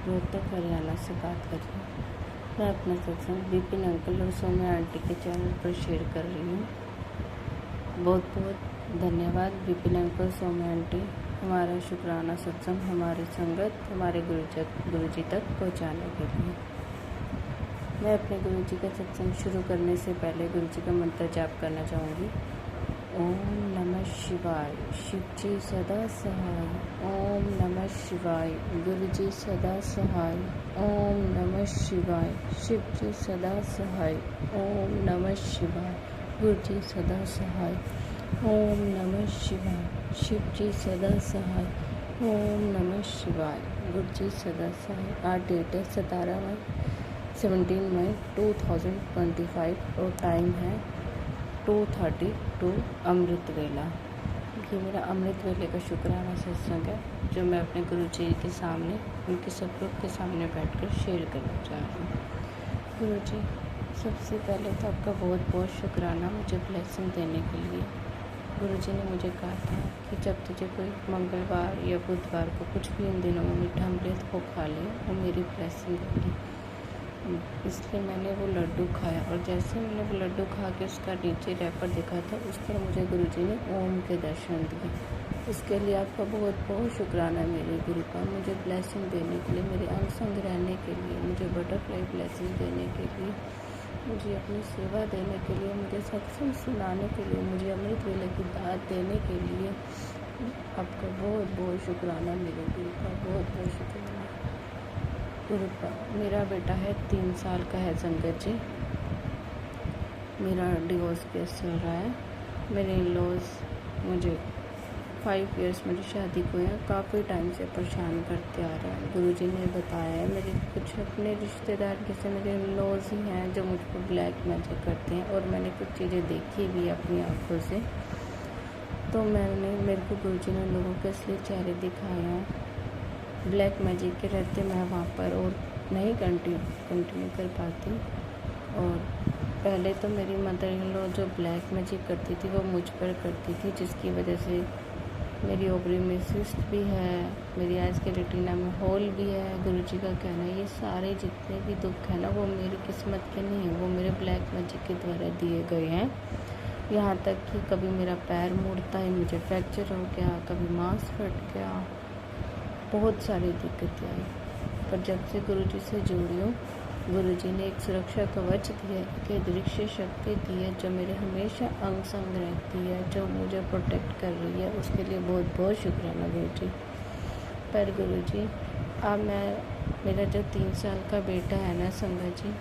रोहतक हरियाणा से बात कर रही हूँ। मैं अपना सत्संग विपिन अंकल और सौम्या आंटी के चैनल पर शेयर कर रही हूँ। बहुत बहुत धन्यवाद विपिन अंकल, सौम्या आंटी, हमारा शुक्राना सत्संग, हमारी संगत, हमारे गुरु जी तक पहुँचाने के लिए। मैं अपने गुरु जी का सत्संग शुरू करने से पहले गुरु जी का मंत्र जाप करना चाहूँगी। ओम नमः शिवाय, शिव जी सदा सहाय। ओम नमः शिवाय, गुरु जी सदा सहाय। ओम नमः शिवाय, शिव जी सदा सहाय। ओम नमः शिवाय, गुरु जी सदा सहाय। ओम नमः शिवाय, शिव जी सदा सहाय। ओम नमः शिवाय, गुरु जी सदा सहाय। आज डेट है 17 मई 2025 और टाइम है 2:32 अमृत वेला। ये मेरा अमृत वेले का शुक्राना सत्संग है जो मैं अपने गुरु जी के सामने, उनके सतगुरु के सामने बैठकर शेयर करना चाह रही हूँ। गुरु जी, सबसे पहले तो आपका बहुत बहुत शुक्राना मुझे ब्लेसिंग देने के लिए। गुरु जी ने मुझे कहा था कि जब तुझे कोई मंगलवार या बुधवार को कुछ भी इन दिनों में मीठा अमृत को खा ले, वो मेरी ब्लेसिंग होगी। इसलिए मैंने वो लड्डू खाया और जैसे मैंने वो लड्डू खा के उसका नीचे रैपर देखा था, उस पर मुझे गुरु जी ने ओम के दर्शन दिए। इसके लिए आपका बहुत बहुत शुक्राना मेरे गुरु का, मुझे ब्लेसिंग देने के लिए, मेरे अंग संग रहने के लिए, मुझे बटरफ्लाई ब्लेसिंग देने के लिए, मुझे अपनी सेवा देने के लिए, मुझे सत्संग सुनाने के लिए, मुझे अमृत वेले की दात देने के लिए आपका बहुत बहुत शुक्राना मेरे गुरु का, बहुत बहुत शुक्राना गुरु का। मेरा बेटा है 3 साल का है संगत जी। मेरा डिवोर्स केस चल रहा है। मेरे इन-लॉज मुझे 5 इयर्स मेरी शादी को है काफ़ी टाइम से परेशान करते आ रहे हैं। गुरु जी ने बताया है, मेरे कुछ अपने रिश्तेदार जैसे मेरे इन-लॉज ही हैं जो मुझ पर ब्लैक मैजिक करते हैं और मैंने कुछ चीज़ें देखी भी अपनी आँखों से। तो मेरे को गुरु जी ने लोगों के असली चेहरे दिखाए हैं। ब्लैक मैजिक के रहते मैं वहाँ पर और नहीं कंटिन्यू कर पाती। और पहले तो मेरी मदर इन लॉ जो ब्लैक मैजिक करती थी वो मुझ पर करती थी, जिसकी वजह से मेरी ओवरी में सिस्ट भी है, मेरी आइज़ के रेटिना में होल भी है। गुरु जी का कहना है ये सारे जितने भी दुख है ना वो मेरी किस्मत के नहीं हैं, वो मेरे ब्लैक मैजिक के द्वारा दिए गए हैं। यहाँ तक कि कभी मेरा पैर मुड़ता है, मुझे फ्रैक्चर हो गया, कभी मांस फट गया, बहुत सारी दिक्कतें आई। पर जब से गुरु जी से जुड़ी हूँ, गुरु जी ने एक सुरक्षा कवच दिया, एक दृश्य शक्ति दी है जो मेरे हमेशा अंग संग रहती है, जो मुझे प्रोटेक्ट कर रही है। उसके लिए बहुत बहुत शुक्राना गुरु जी। पर गुरु जी, अब मेरा जो 3 साल का बेटा है ना संगत जी,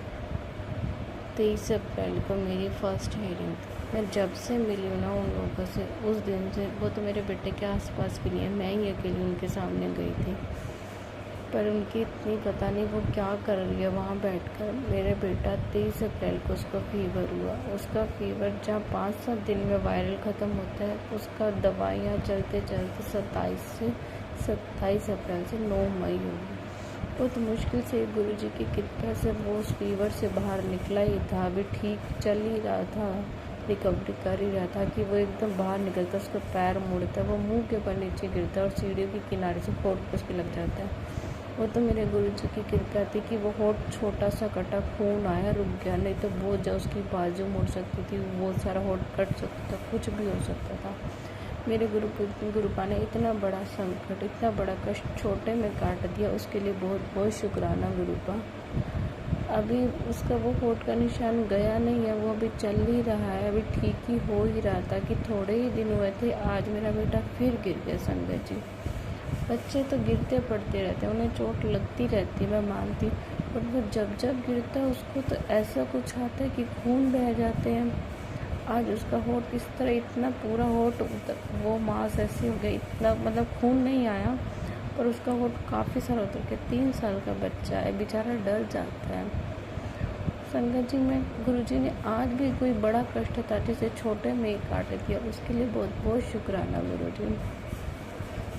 23 अप्रैल को मेरी फर्स्ट हियरिंग थी। मैं जब से मिली हूँ ना उन लोगों से, उस दिन से, वो तो मेरे बेटे के आसपास भी नहीं है, मैं ही अकेली उनके सामने गई थी। पर उनकी इतनी पता नहीं वो क्या कर रही है वहाँ बैठकर। मेरे बेटा 23 अप्रैल को उसका फीवर हुआ। उसका फीवर जहाँ 5-7 दिन में वायरल ख़त्म होता है, उसका दवाइयाँ चलते चलते 27 अप्रैल से 9 मई होगी। बहुत मुश्किल से गुरु जी की कृपा से वो उस फीवर से बाहर निकला ही था। अभी ठीक चल ही रहा था, रिकवरी कर ही रहा था कि वो एकदम बाहर निकलता, उसका पैर मुड़ता, वो मुंह के ऊपर नीचे गिरता और सीढ़ियों के किनारे से होठ पर उसके लग जाता है। वो तो मेरे गुरु जी की कृपा थी कि वो होठ छोटा सा कटा, खून आया, रुक गया, नहीं तो बहुत जा उसकी बाजू मुड़ सकती थी, बहुत सारा होठ कट सकता था, कुछ भी हो सकता था। मेरे गुरुपा ने इतना बड़ा संकट, इतना बड़ा कष्ट छोटे में काट दिया, उसके लिए बहुत बहुत शुक्राना गुरुपा। अभी उसका वो होठ का निशान गया नहीं है, वो अभी चल ही रहा है, अभी ठीक ही हो ही रहा था कि थोड़े ही दिन हुए थे। आज मेरा बेटा फिर गिर गया संगत जी। बच्चे तो गिरते पड़ते रहते हैं, उन्हें चोट लगती रहती है, मैं मानती, पर वो जब गिरता है उसको तो ऐसा कुछ आता है कि खून बह जाते हैं। आज उसका होठ इस तरह, इतना पूरा होठ, वो मांस ऐसे हो गया, इतना मतलब खून नहीं आया पर उसका होठ काफ़ी सारा उतर गया। 3 साल का बच्चा है, बेचारा डर जाता है। संगत जी में गुरु जी ने आज भी कोई बड़ा कष्ट था जिसे छोटे में ही काट दिया, उसके लिए बहुत बहुत शुक्राना गुरु जी।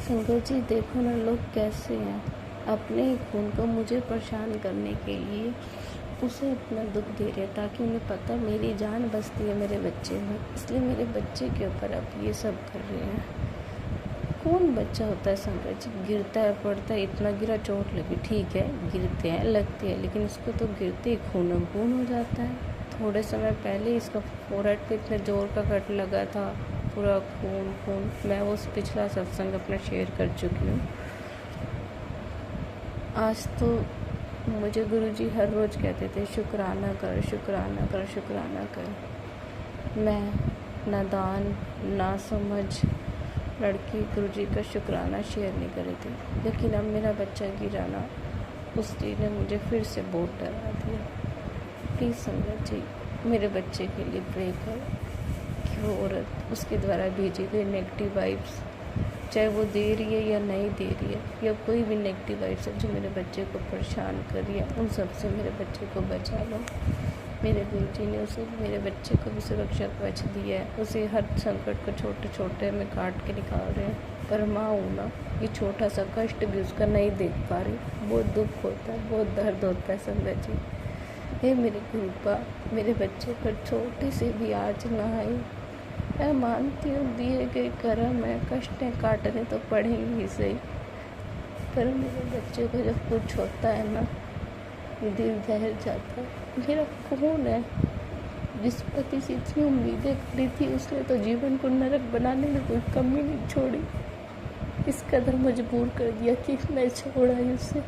संगत जी देखो ना लोग कैसे हैं, अपने ही खून को मुझे परेशान करने के लिए उसे अपना दुख दे रहे ताकि उन्हें पता मेरी जान बसती है मेरे बच्चे में, इसलिए मेरे बच्चे के ऊपर अब ये सब कर रहे हैं। कौन बच्चा होता है संकट, गिरता है पड़ता है, इतना गिरा चोट लगी, ठीक है गिरते हैं लगती है, लेकिन इसको तो गिरते ही खून खून हो जाता है। थोड़े समय पहले इसका फोरहेड पे इतने जोर का कट लगा था, पूरा खून खून। मैं वो पिछला सत्संग अपना शेयर कर चुकी हूँ। आज तो मुझे गुरुजी हर रोज़ कहते थे शुक्राना कर, शुक्राना कर, शुक्राना कर। मैं नादान ना समझ लड़की गुरुजी का शुक्राना शेयर नहीं करे थे, लेकिन अब मेरा बच्चा गिराना, उस चीज़ ने मुझे फिर से बहुत डरा दिया। प्लीज़ संगत जी मेरे बच्चे के लिए प्रे करो कि वो औरत उसके द्वारा भेजी गई नेगेटिव वाइब्स, चाहे वो दे रही है या नहीं दे रही है, या कोई भी नेगेटिव वाइब्स है जो मेरे बच्चे को परेशान कर रही है, उन सब से मेरे बच्चे को बचा लो। मेरे गुरु जी ने उसे, मेरे बच्चे को भी सुरक्षा कवच दिया है। उसे हर संकट को छोटे छोटे में काट के निकाल रहे हैं। पर माँ हूँ ना, ये छोटा सा कष्ट भी उसका नहीं देख पा रही। बहुत दुख होता है, बहुत दर्द होता है संगत जी। हे मेरे गुरुपा, मेरे बच्चे पर छोटी सी भी आँच ना आई। मैं मानती हूँ दिए गए कर्म है, कष्टें काटने तो पड़ेंगी ही सही, पर मेरे बच्चे को जब कुछ होता है ना, दिल दहल जाता है। मेरा खून है, जिस पति से इतनी उम्मीदें करी थी, उसने तो जीवन को नरक बनाने में कोई कमी नहीं छोड़ी। इस कदर मजबूर कर दिया कि मैं छोड़ आई उसे।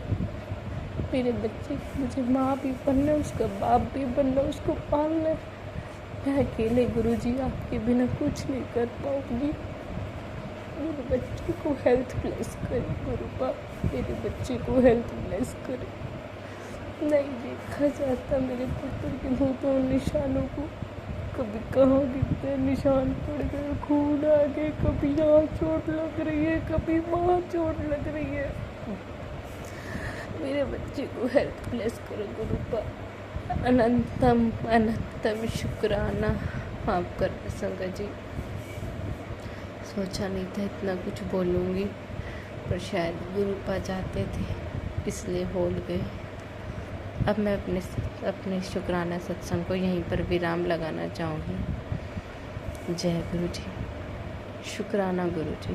मेरे बच्चे मुझे माँ भी बनना, उसका बाप भी बनना, उसको पालना है। मैं अकेले गुरुजी आपके बिना कुछ नहीं कर पाऊंगी। मेरे बच्चे को हेल्थ ब्लेस करे गुरुपा, मेरे बच्चे को हेल्थ ब्लेस करे। नहीं देखा जाता मेरे पुत्र के मुँह पे उन निशानों को, कभी कहाँ गिरते निशान पड़ गए, खून आ गए, कभी यहाँ चोट लग रही है, कभी वहाँ चोट लग रही है। मेरे बच्चे को हेल्थ ब्लेस करो गुरुपा। अनंतम अनंतम शुक्राना आप कर संगत जी। सोचा नहीं था इतना कुछ बोलूँगी, पर शायद गुरुपा चाहते थे इसलिए बोल गए। अब मैं अपने शुक्राना सत्संग को यहीं पर विराम लगाना चाहूँगी। जय गुरु जी, शुक्राना गुरु जी।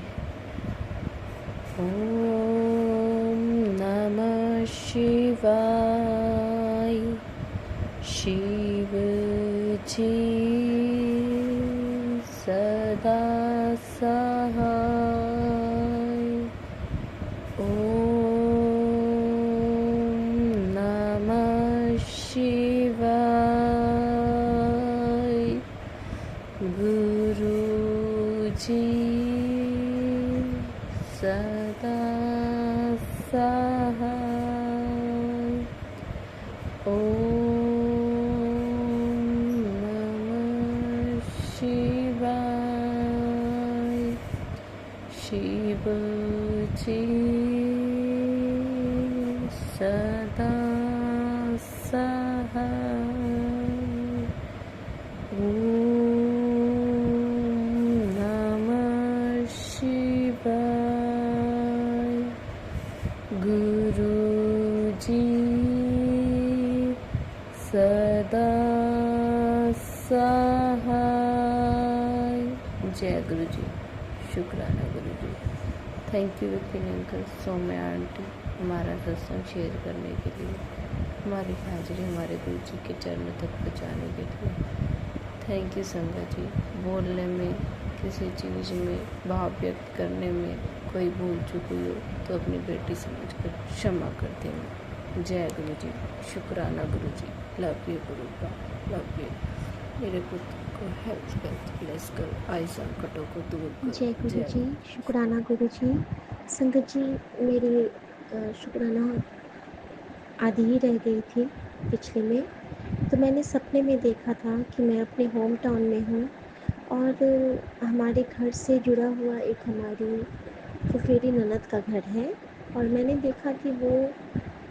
ओम नमः शिवाय। शिव जी सदा सहाय। शिवाय। गुरु जी सदा सहाय। ओम नमः शिवाय। शिव जी सदा सहाय। ओम नमः शिवाय। गुरु जी सदा सहाय। जय गुरु जी, शुक्राना Guru ji. Thank you Vipin uncle, Saumya auntie, हमारा सत्संग शेयर करने के लिए, हमारी हाजिरी हमारे गुरु जी के चरणों तक पहुँचाने के लिए। थैंक यू संगत जी। बोलने में, किसी चीज़ में भाव व्यक्त करने में कोई भूल चूक हुई हो तो अपनी बेटी समझकर क्षमा कर देना। जय गुरु जी, शुक्राना गुरु जी। लव यू गुरु का, लव यू। मेरे पुत्र को हेल्थ ब्लेस करो, आई संकटों को दूर करो। जय गुरु जी, शुक्राना गुरु जी। संगत जी, मेरी शुक्राना आधी ही रह गई थी पिछले में। तो मैंने सपने में देखा था कि मैं अपने होम टाउन में हूँ और हमारे घर से जुड़ा हुआ एक हमारी फुफेरी ननद का घर है, और मैंने देखा कि वो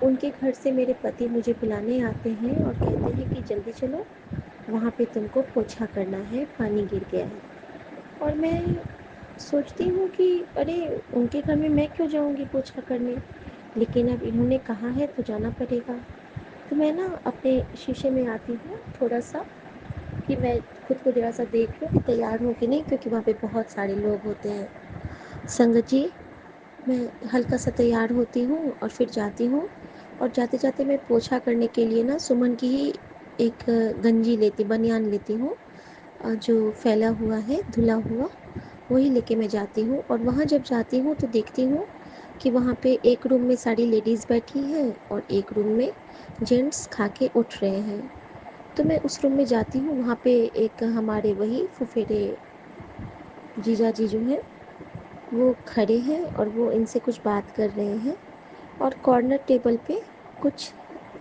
उनके घर से मेरे पति मुझे बुलाने आते हैं और कहते हैं कि जल्दी चलो, वहाँ पे तुमको पोछा करना है, पानी गिर गया है। और मैं सोचती हूँ कि अरे उनके घर में मैं क्यों जाऊँगी पोछा करने, लेकिन अब इन्होंने कहा है तो जाना पड़ेगा। तो मैं ना अपने शीशे में आती हूँ थोड़ा सा, कि मैं खुद को ज़रा सा देख लूँ कि तैयार हूँ कि नहीं, क्योंकि वहाँ पे बहुत सारे लोग होते हैं। संगत जी, मैं हल्का सा तैयार होती हूँ और फिर जाती हूँ, और जाते जाते मैं पोछा करने के लिए ना सुमन की ही एक गंजी लेती बनियान लेती हूँ, जो फैला हुआ है धुला हुआ, वही लेके मैं जाती हूँ। और वहाँ जब जाती हूँ तो देखती हूँ कि वहाँ पे एक रूम में सारी लेडीज़ बैठी हैं और एक रूम में जेंट्स खा के उठ रहे हैं। तो मैं उस रूम में जाती हूँ, वहाँ पे एक हमारे वही फुफेरे जीजा जी जो हैं वो खड़े हैं और वो इनसे कुछ बात कर रहे हैं, और कॉर्नर टेबल पे कुछ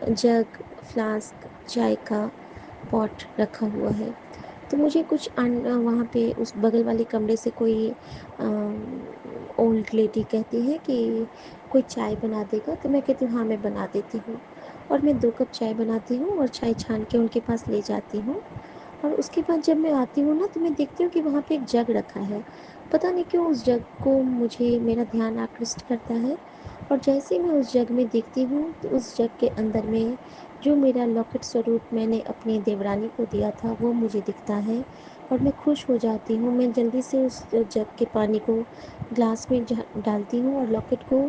जग, फ्लास्क, चाय का पॉट रखा हुआ है। तो मुझे कुछ वहाँ पे उस बगल वाले कमरे से कोई ओल्ड लेडी कहती है कि कोई चाय बना देगा, तो मैं कहती हूँ हाँ मैं बना देती हूँ, और मैं 2 कप चाय बनाती हूँ और चाय छान के उनके पास ले जाती हूँ। और उसके बाद जब मैं आती हूँ ना तो मैं देखती हूँ कि वहाँ पे एक जग रखा है। पता नहीं क्यों उस जग को मुझे मेरा ध्यान आकृष्ट करता है, और जैसे ही मैं उस जग में देखती हूँ तो उस जग के अंदर में जो मेरा लॉकेट स्वरूप मैंने अपनी देवरानी को दिया था वो मुझे दिखता है, और मैं खुश हो जाती हूँ। मैं जल्दी से उस जग के पानी को ग्लास में डालती हूँ और लॉकेट को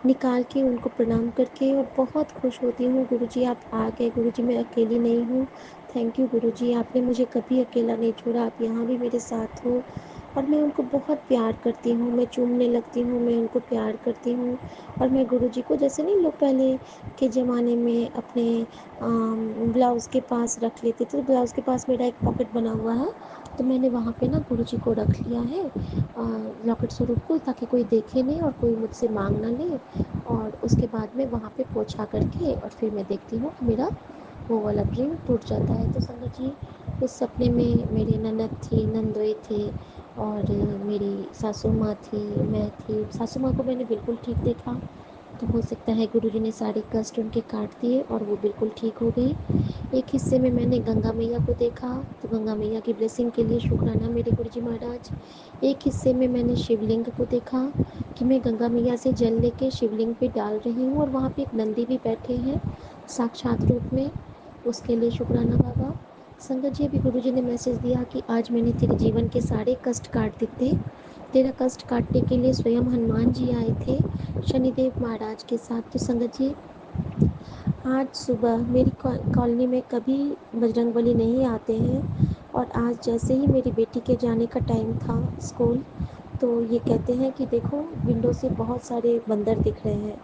निकाल के उनको प्रणाम करके और बहुत खुश होती हूँ। गुरुजी आप आ गए, गुरुजी मैं अकेली नहीं हूँ। थैंक यू गुरुजी, आपने मुझे कभी अकेला नहीं छोड़ा, आप यहाँ भी मेरे साथ हो। और मैं उनको बहुत प्यार करती हूँ, मैं चूमने लगती हूँ, मैं उनको प्यार करती हूँ। और मैं गुरुजी को, जैसे नहीं लोग पहले के ज़माने में अपने ब्लाउज़ के पास रख लेते थे, तो ब्लाउज़ के पास मेरा एक पॉकेट बना हुआ है, तो मैंने वहाँ पे ना गुरुजी को रख लिया है लॉकेट स्वरूप को, ताकि कोई देखे नहीं और कोई मुझसे मांग ना ले। और उसके बाद में वहाँ पे पोछा करके और फिर मैं देखती हूँ कि मेरा वो वाला ड्रीम टूट जाता है। तो संगत जी, उस सपने में मेरी ननद थी, नंदोई थे, और मेरी सासू माँ थी, मैं थी। सासू माँ को मैंने बिल्कुल ठीक देखा, तो हो सकता है गुरुजी ने सारे कष्ट उनके काट दिए और वो बिल्कुल ठीक हो गई। एक हिस्से में मैंने गंगा मैया को देखा, तो गंगा मैया की ब्लेसिंग के लिए शुक्राना मेरे गुरुजी महाराज। एक हिस्से में मैंने शिवलिंग को देखा कि मैं गंगा मैया से जल लेके शिवलिंग पे डाल रही हूँ, और वहाँ पे एक नंदी भी बैठे हैं साक्षात रूप में, उसके लिए शुक्राना बाबा। संगत जी, अभी गुरुजी ने मैसेज दिया कि आज मैंने तेरे जीवन के सारे कष्ट काट दिए। तेरा कष्ट काटने के लिए स्वयं हनुमान जी आए थे शनिदेव महाराज के साथ। तो संगत जी, आज सुबह मेरी कॉलोनी में कभी बजरंगबली नहीं आते हैं, और आज जैसे ही मेरी बेटी के जाने का टाइम था स्कूल, तो ये कहते हैं कि देखो विंडो से बहुत सारे बंदर दिख रहे हैं,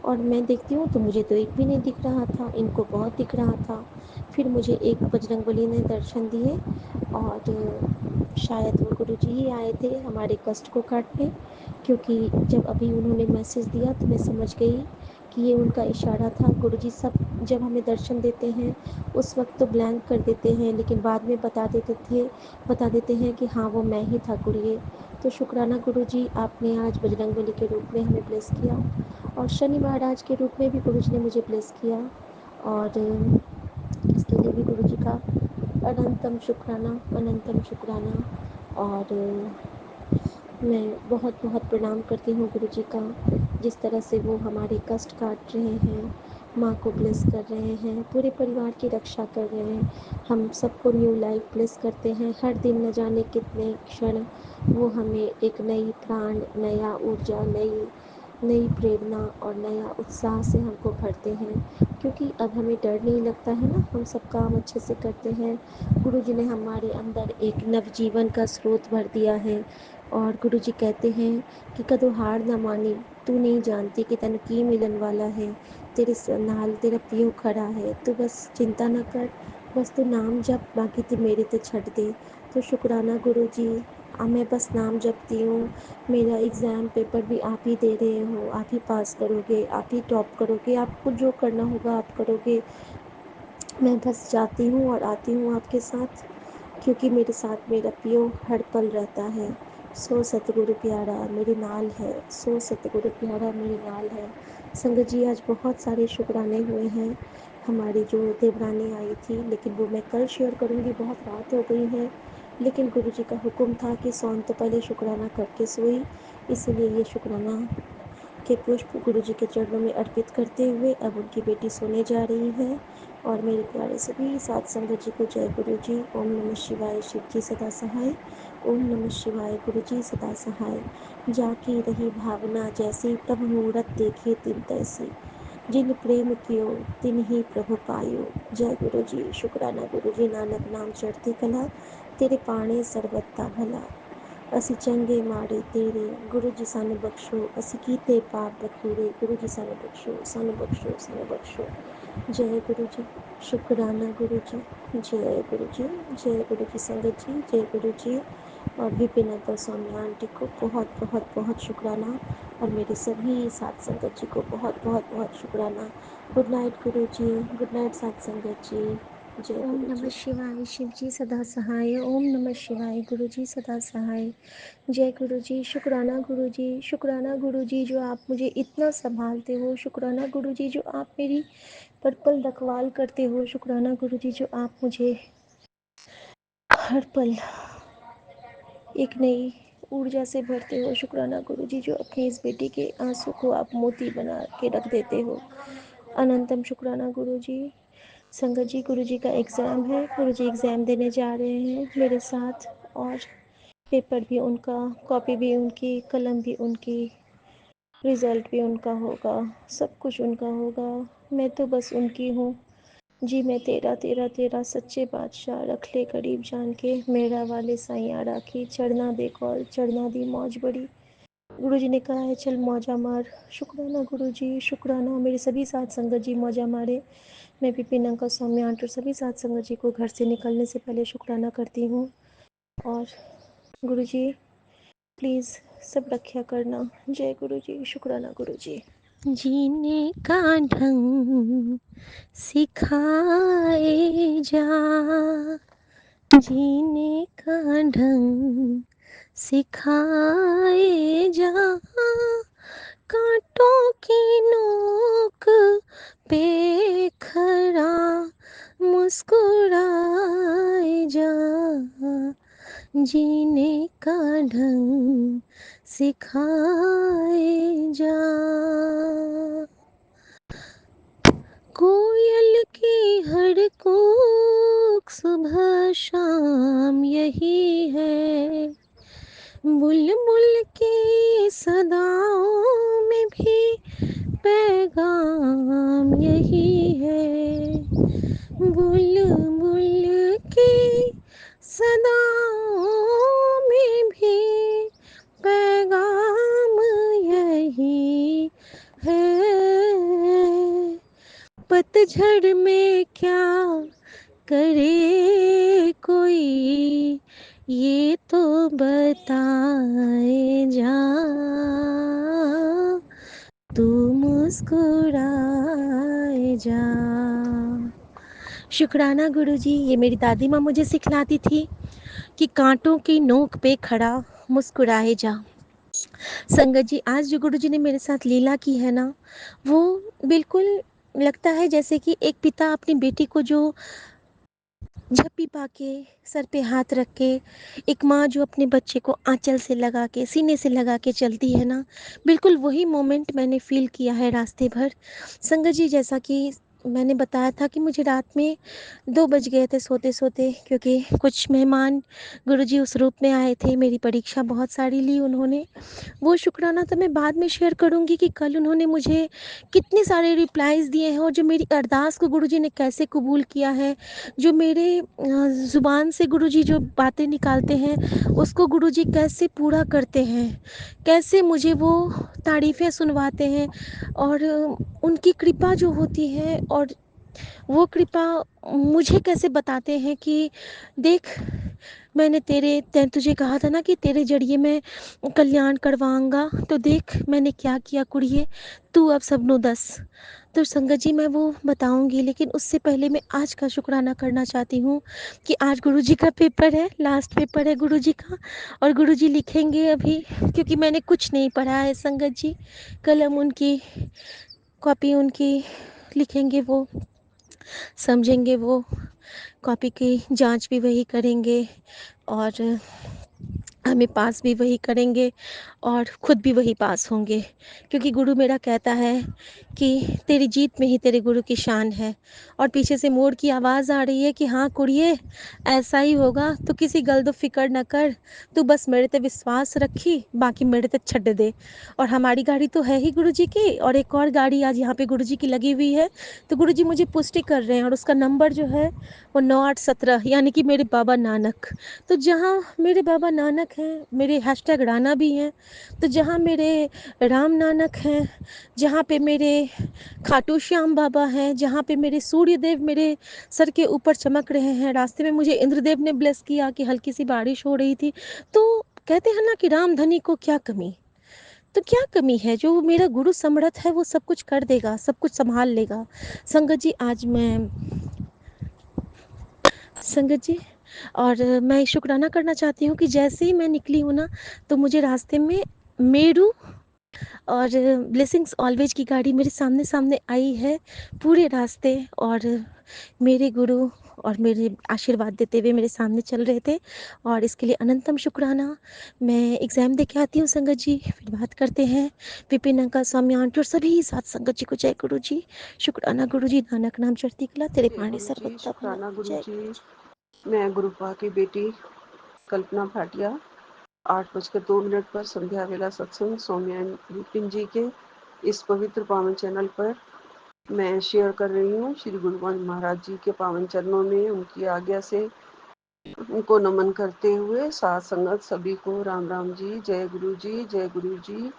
और मैं देखती हूँ तो मुझे तो एक भी नहीं दिख रहा था, इनको बहुत दिख रहा था। फिर मुझे एक बजरंगबली ने दर्शन दिए, और शायद वो गुरुजी ही आए थे हमारे कष्ट को काटने, क्योंकि जब अभी उन्होंने मैसेज दिया तो मैं समझ गई कि ये उनका इशारा था। गुरुजी सब जब हमें दर्शन देते हैं उस वक्त तो ब्लैंक कर देते हैं, लेकिन बाद में बता देते हैं कि हाँ वो मैं ही था गुरुए। तो शुक्राना गुरुजी, आपने आज बजरंगबली के रूप में हमें ब्लेस किया, और शनि महाराज के रूप में भी गुरुजी ने मुझे ब्लेस किया, और इसके लिए भी गुरुजी का अनंतम शुक्राना, अनंतम शुक्राना। और मैं बहुत बहुत प्रणाम करती हूँ गुरुजी का, जिस तरह से वो हमारे कष्ट काट रहे हैं, माँ को ब्लेस कर रहे हैं, पूरे परिवार की रक्षा कर रहे हैं, हम सबको न्यू लाइफ ब्लेस करते हैं। हर दिन न जाने कितने क्षण वो हमें एक नई प्राण, नया ऊर्जा, नई नई प्रेरणा और नया उत्साह से हमको भरते हैं, क्योंकि अब हमें डर नहीं लगता है ना, हम सब काम अच्छे से करते हैं। गुरुजी ने हमारे अंदर एक नवजीवन का स्रोत भर दिया है, और गुरुजी कहते हैं कि कदों हार ना मानी, तू नहीं जानती कि तन की मिलन वाला है, तेरे नाल तेरा पियो खड़ा है, तू बस चिंता ना कर, बस तू नाम जप, बाकी ते मेरे ते छड़ दे। तो शुक्राना गुरुजी, मैं बस नाम जपती हूँ, मेरा एग्ज़ाम पेपर भी आप ही दे रहे हो, आप ही पास करोगे, आप ही टॉप करोगे, आपको जो करना होगा आप करोगे। मैं बस जाती हूँ और आती हूँ आपके साथ, क्योंकि मेरे साथ मेरा पियो हर पल रहता है। सो सतगुरु प्यारा मेरे नाल है, सो सतगुरु प्यारा मेरे नाल है। संगत जी, आज बहुत सारे शुक्राने हुए हैं। हमारी जो देवरानी आई थी, लेकिन वो मैं कल शेयर करूँगी, बहुत रात हो गई है, लेकिन गुरु जी का हुक्म था कि सोने तो पहले शुक्राना करके सोई, इसीलिए ये शुक्राना के पुष्प गुरु जी के चरणों में अर्पित करते हुए अब उनकी बेटी सोने जा रही है। और मेरे प्यारे सभी सात संगत जी को जय गुरु जी। ओम नमः शिवाय। शिव जी सदा सहाय। ओम नमः शिवाय। गुरु जी सदा सहाय। जाकी रही भावना जैसी, तब मूरत देखे तिन तैसी। जिन प्रेम कियो तिन ही प्रभु पायो। जय गुरु जी। शुक्राना गुरु जी। नानक नाम चढ़ती कला, तेरे पाणे सर्वथा भला। ਅਸੀਂ ਚੰਗੇ ਮਾੜੇ ਤੇਰੇ, ਗੁਰੂ ਜੀ ਸਾਨੂੰ ਬਖਸ਼ੋ। ਅਸੀਂ ਕੀਤੇ ਪਾਪ ਬਥੇਰੇ, ਗੁਰੂ ਜੀ ਸਾਨੂੰ ਬਖਸ਼ੋ, ਸਾਨੂੰ ਬਖਸ਼ੋ, ਸਾਨੂੰ ਬਖਸ਼ੋ। जय गुरु जी। शुक्राना गुरु जी। जय गुरु जी। जय गुरु जी। संगत जी जय गुरु जी। और विपिन अंकल स्वामी आंटी को बहुत बहुत बहुत शुक्राना, और मेरे सभी साथ संगत जी को बहुत बहुत बहुत शुक्राना। गुड नाइट गुरु जी। गुड नाइट साथ संगत जी। जय ओम गुरु नमः जी। शिवाय। शिव जी सदा सहाय। ओम नमः शिवाय। गुरु जी सदा सहाय। जय गुरु जी। शुक्राना गुरु जी। शुक्राना गुरु जी जो आप मुझे इतना संभालते हो। शुक्राना गुरु जी जो आप मेरी पल पल रखवाल करते हो। शुक्राना गुरु जी जो आप मुझे हर पल एक नई ऊर्जा से भरते हो। शुक्राना गुरु जी जो अपनी इस बेटी के आंसू को आप मोती बना के रख देते हो। अनंतम शुक्राना गुरु जी। संगत जी गुरु जी का एग्ज़ाम है। गुरु जी एग्ज़ाम देने जा रहे हैं मेरे साथ, और पेपर भी उनका, कॉपी भी उनकी, कलम भी उनकी, रिज़ल्ट भी उनका होगा, सब कुछ उनका होगा। मैं तो बस उनकी हूँ। जी मैं तेरा तेरा तेरा सच्चे बादशाह, रख ले करीब जान के, मेरा वाले साइयाँ राखी, चढ़ना दे कौल चढ़ना दी मौज बड़ी। गुरु जी ने कहा है चल मौजा मार। शुक्राना गुरु जी। शुक्राना मेरे सभी साथ संगत जी मौजा मारे। मैं विपिन अंकल स्वामी आंटी और सभी साथ संगत जी को घर से निकलने से पहले शुक्राना करती हूँ। और गुरु जी प्लीज़ सब रक्षा करना। जय गुरु जी। शुक्राना गुरु जी। जीने का ढंग सिखाए जा, जीने का ढंग सिखाए जा, कांटों की नोक पे खड़ा मुस्कुराए जा, जीने का ढंग सिखाए जा। कोयल की हर कूक सुबह शाम यही है, बुलबुल की सदाओं में भी पैगाम यही है, बुलबुल की सदाओं में भी पैगाम यही है। पतझड़ में क्या करे कोई, ये तो बताए जा, तू मुस्कुराए जा। शुक्राना गुरुजी। ये मेरी दादी माँ मुझे सिखलाती थी कि कांटों की नोक पे खड़ा मुस्कुराए जा। संगत जी आज जो गुरुजी ने मेरे साथ लीला की है ना, वो बिल्कुल लगता है जैसे कि एक पिता अपनी बेटी को जो झप्पी पा के सर पे हाथ रख के, एक माँ जो अपने बच्चे को आंचल से लगा के सीने से लगा के चलती है ना, बिल्कुल वही मोमेंट मैंने फ़ील किया है रास्ते भर। संगत जी जैसा कि मैंने बताया था कि मुझे रात में 2 बज गए थे सोते सोते, क्योंकि कुछ मेहमान गुरुजी उस रूप में आए थे। मेरी परीक्षा बहुत सारी ली उन्होंने। वो शुक्राना तो मैं बाद में शेयर करूँगी कि कल उन्होंने मुझे कितने सारे रिप्लाईज़ दिए हैं, और जो मेरी अरदास को गुरुजी ने कैसे कबूल किया है, जो मेरे ज़ुबान से गुरुजी जो बातें निकालते हैं उसको गुरुजी कैसे पूरा करते हैं, कैसे मुझे वो तारीफ़ें सुनवाते हैं, और उनकी कृपा जो होती है, और वो कृपा मुझे कैसे बताते हैं कि देख तैं तुझे कहा था ना कि तेरे जरिए मैं कल्याण करवाऊंगा, तो देख मैंने क्या किया कुड़िए, तू अब सबनों दस। तो संगत जी मैं वो बताऊंगी, लेकिन उससे पहले मैं आज का शुक्राना करना चाहती हूँ कि आज गुरुजी का पेपर है, लास्ट पेपर है गुरुजी का, और गुरुजी लिखेंगे अभी, क्योंकि मैंने कुछ नहीं पढ़ा है संगत जी। कलम उनकी, कॉपी उनकी, लिखेंगे वो, समझेंगे वो, कॉपी की जांच भी वही करेंगे, और हमें पास भी वही करेंगे और खुद भी वही पास होंगे, क्योंकि गुरु मेरा कहता है कि तेरी जीत में ही तेरे गुरु की शान है। और पीछे से मोर की आवाज़ आ रही है कि हाँ कुड़िए, ऐसा ही होगा, तो किसी गल फ़िक्र न कर, तू बस मेरे ते विश्वास रखी, बाकी मेरे ते छड्ड दे। और हमारी गाड़ी तो है ही गुरु जी की, और एक और गाड़ी आज यहाँ पे गुरु जी की लगी हुई है। तो गुरु जी मुझे पुष्टि कर रहे हैं, और उसका नंबर जो है वो 9817, यानी कि मेरे बाबा नानक। तो जहाँ मेरे बाबा नानक हैं, मेरे हैशटैग राणा भी हैं। तो जहाँ मेरे राम नानक हैं, जहाँ पे मेरे खाटू श्याम बाबा हैं, जहाँ पे मेरे सूर्य देव मेरे सर के ऊपर चमक रहे हैं, रास्ते में मुझे इंद्रदेव ने ब्लेस किया कि हल्की सी बारिश हो रही थी। तो कहते हैं ना कि रामधनी को क्या कमी, तो क्या कमी है, जो मेरा गुरु समर्थ है वो सब कुछ कर देगा, सब कुछ संभाल लेगा। संगत जी, आज मैं संगत जी और मैं शुक्राना करना चाहती हूँ कि जैसे ही मैं निकली हूँ ना, तो मुझे रास्ते में मेरू और ब्लेसिंग्स ऑलवेज की गाड़ी मेरे सामने सामने आई है पूरे रास्ते, और मेरे गुरु और मेरे आशीर्वाद देते हुए मेरे सामने चल रहे थे, और इसके लिए अनंतम शुक्राना। मैं एग्ज़ाम दे के आती हूँ संगत जी, फिर बात करते हैं। विपिन अंकल, स्वामी आंटी और सभी साथ संगत जी को जय गुरु जी। शुक्राना गुरु जी, नानक नाम चढ़ती कला, तेरे जय पानी गुरु जी, सर्वत्ता भला। शुक्राना गुरु जय जी। मैं गुरुपा की बेटी कल्पना भाटिया 8:02 पर संध्या वेला सत्संग सौम्या विपिन जी के इस पवित्र पावन चैनल पर मैं शेयर कर रही हूँ। श्री गुरु गोविंद महाराज जी के पावन चरणों में उनकी आज्ञा से उनको नमन करते हुए साथ संगत सभी को राम राम जी, जय गुरु जी, जय गुरु जी।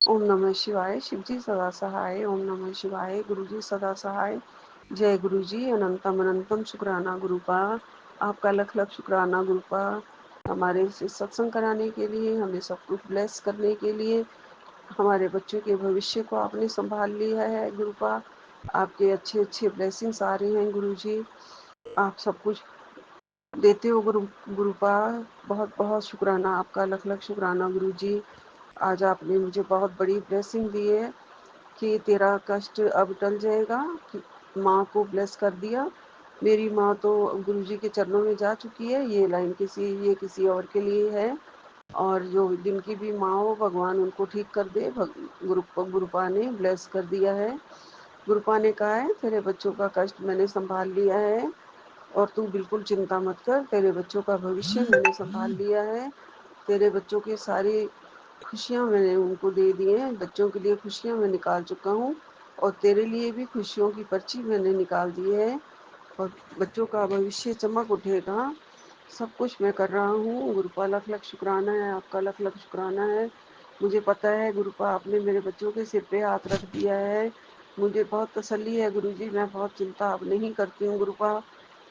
ओम नमः शिवाय। शिव जी सदा सहाय। ओम नमः शिवाय। गुरु जी सदा सहाय। जय गुरु जी। अनंतम अनंतम शुक्राना गुरुपा, आपका लख लख शुक्राना गुरुपा, हमारे से सत्संग कराने के लिए, हमें सब कुछ ब्लेस करने के लिए, हमारे बच्चों के भविष्य को आपने संभाल लिया है गुरुपा। आपके अच्छे अच्छे ब्लेसिंग्स आ रहे हैं गुरु जी, आप सब कुछ देते हो गुरुपा। बहुत बहुत शुक्राना आपका, लख लख शुक्राना गुरु जी। आज आपने मुझे बहुत बड़ी ब्लेसिंग दी है कि तेरा कष्ट अब टल जाएगा। माँ को ब्लेस कर दिया। मेरी माँ तो गुरु जी के चरणों में जा चुकी है। ये लाइन ये किसी और के लिए है, और जो जिनकी भी माँ हो भगवान उनको ठीक कर दे। गुरुपा ने ब्लेस कर दिया है। गुरुपा ने कहा है तेरे बच्चों का कष्ट मैंने संभाल लिया है, और तू बिल्कुल चिंता मत कर, तेरे बच्चों का भविष्य मैंने संभाल लिया है। तेरे बच्चों की सारी खुशियाँ मैंने उनको दे दी हैं। बच्चों के लिए खुशियाँ मैं निकाल चुका हूँ, और तेरे लिए भी खुशियों की पर्ची मैंने निकाल दी है, और बच्चों का भविष्य चमक उठेगा। सब कुछ मैं कर रहा हूँ गुरुपा। लख लख शुक्राना है आपका, लख लख शुक्राना है। मुझे पता है गुरुपा आपने मेरे बच्चों के सिर पे हाथ रख दिया है। मुझे बहुत तसल्ली है गुरु जी, मैं बहुत चिंता अब नहीं करती हूँ गुरुपा।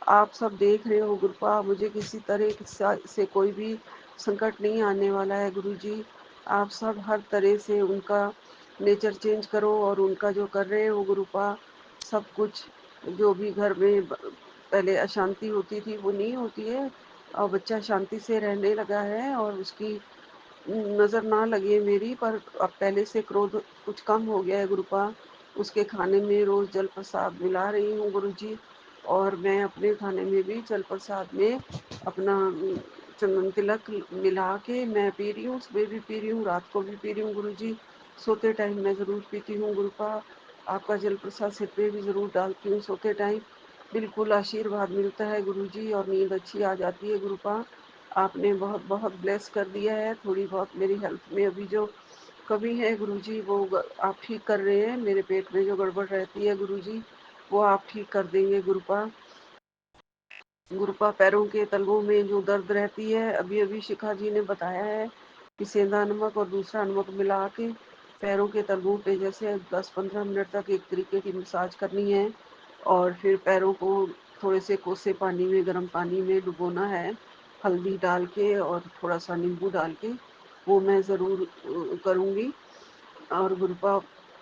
आप सब देख रहे हो गुरुपा, मुझे किसी तरह से कोई भी संकट नहीं आने वाला है गुरु जी। आप सब हर तरह से उनका नेचर चेंज करो, और उनका जो कर रहे हो गुरुपा, सब कुछ जो भी घर में पहले अशांति होती थी वो नहीं होती है, और बच्चा शांति से रहने लगा है, और उसकी नज़र ना लगे मेरी पर अब पहले से क्रोध कुछ कम हो गया है गुरुपा। उसके खाने में रोज़ जल प्रसाद मिला रही हूँ गुरु जी, और मैं अपने खाने में भी जल प्रसाद में अपना चंदन तिलक मिला के मैं पी रही हूँ। सुबह भी पी रही हूँ, रात को भी पी रही हूँ गुरु जी। सोते टाइम मैं ज़रूर पीती हूँ गुरुपा। आपका जल प्रसाद सिर पे भी ज़रूर डालती हूँ सोते टाइम। बिल्कुल आशीर्वाद मिलता है गुरु जी, और नींद अच्छी आ जाती है गुरुपा। आपने बहुत बहुत ब्लेस कर दिया है। थोड़ी बहुत मेरी हेल्थ में अभी जो कमी है गुरु जी वो आप ठीक कर रहे हैं। मेरे पेट में जो गड़बड़ रहती है गुरु जी वो आप ठीक कर देंगे गुरुपा। गुरुपा पैरों के तलवों में जो दर्द रहती है, अभी अभी शिखा जी ने बताया है कि सेंधा नमक और दूसरा नमक मिला के पैरों के तलवों पे जैसे 10-15 मिनट तक एक तरीके की मसाज करनी है, और फिर पैरों को थोड़े से कोसे पानी में, गर्म पानी में डुबोना है, हल्दी डाल के और थोड़ा सा नींबू डाल के। वो मैं ज़रूर करूँगी। और गुरुपा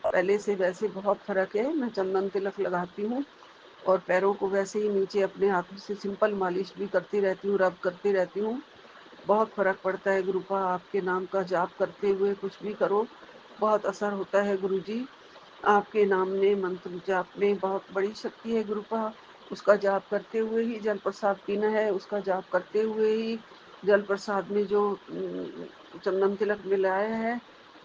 पहले से वैसे बहुत फ़र्क है। मैं चंदन तिलक लगाती हूँ, और पैरों को वैसे ही नीचे अपने हाथों से सिंपल मालिश भी करती रहती हूँ, रब करती रहती हूँ। बहुत फ़र्क पड़ता है गुरुपा। आपके नाम का जाप करते हुए कुछ भी करो, बहुत असर होता है गुरु जी। आपके नाम में, मंत्र जाप में बहुत बड़ी शक्ति है गुरुपा। उसका जाप करते हुए ही जल प्रसाद पीना है, उसका जाप करते हुए ही जल प्रसाद में जो चंदन तिलक मिलाया है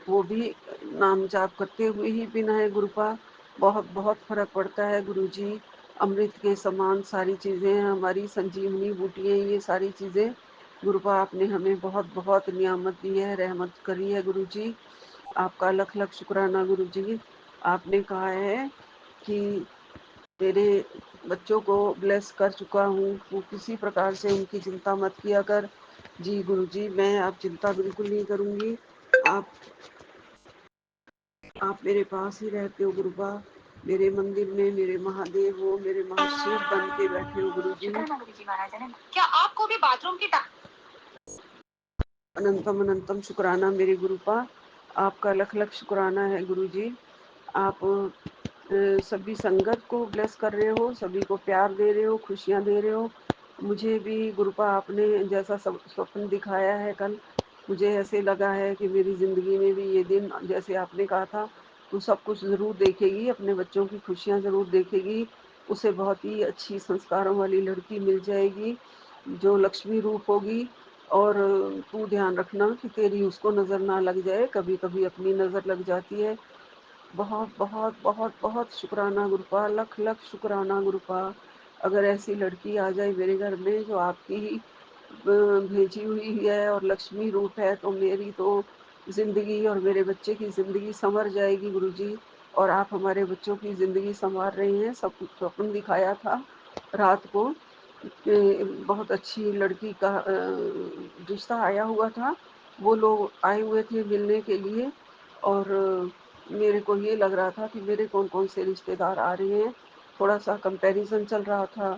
वो भी नाम जाप करते हुए ही पीना है गुरुपा। बहुत बहुत फर्क पड़ता है गुरुजी। अमृत के समान सारी चीज़ें हमारी संजीवनी बूटियाँ, ये सारी चीज़ें गुरुपा आपने हमें बहुत बहुत नियामत दी है, रहमत करी है गुरुजी। आपका लख लख शुक्राना गुरुजी। आपने कहा है कि तेरे बच्चों को ब्लेस कर चुका हूँ, वो किसी प्रकार से उनकी चिंता मत किया कर। जी गुरुजी, मैं अब चिंता बिल्कुल नहीं करूँगी। आप मेरे पास ही रहते हो गुरुबा। मेरे मंदिर में मेरे महादेव हो, मेरे महाशिव बन के बैठे हो गुरुजी। क्या आपको भी बाथरूम की अनंतम अनंतम शुक्राना मेरे गुरुपा। आपका लख लख शुक्राना है गुरुजी। आप सभी संगत को ब्लेस कर रहे हो, सभी को प्यार दे रहे हो, खुशियाँ दे रहे हो। मुझे भी गुरुपा आपने जैसा स्वप्न दिखाया है कल, मुझे ऐसे लगा है कि मेरी ज़िंदगी में भी ये दिन जैसे आपने कहा था, तू सब कुछ ज़रूर देखेगी, अपने बच्चों की खुशियाँ ज़रूर देखेगी। उसे बहुत ही अच्छी संस्कारों वाली लड़की मिल जाएगी जो लक्ष्मी रूप होगी। और तू ध्यान रखना कि तेरी उसको नज़र ना लग जाए, कभी कभी अपनी नज़र लग जाती है। बहुत बहुत बहुत बहुत शुक्राना गुरुपा, लख लख शुक्राना गुरुपा। अगर ऐसी लड़की आ जाए मेरे घर में जो आपकी ही भेजी हुई है और लक्ष्मी रूप है, तो मेरी तो ज़िंदगी और मेरे बच्चे की ज़िंदगी संवर जाएगी गुरुजी। और आप हमारे बच्चों की ज़िंदगी संवार रहे हैं। सब कुछ स्वप्न दिखाया था रात को, बहुत अच्छी लड़की का रिश्ता आया हुआ था। वो लोग आए हुए थे मिलने के लिए और मेरे को ये लग रहा था कि मेरे कौन कौन से रिश्तेदार आ रहे हैं। थोड़ा सा कंपैरिजन चल रहा था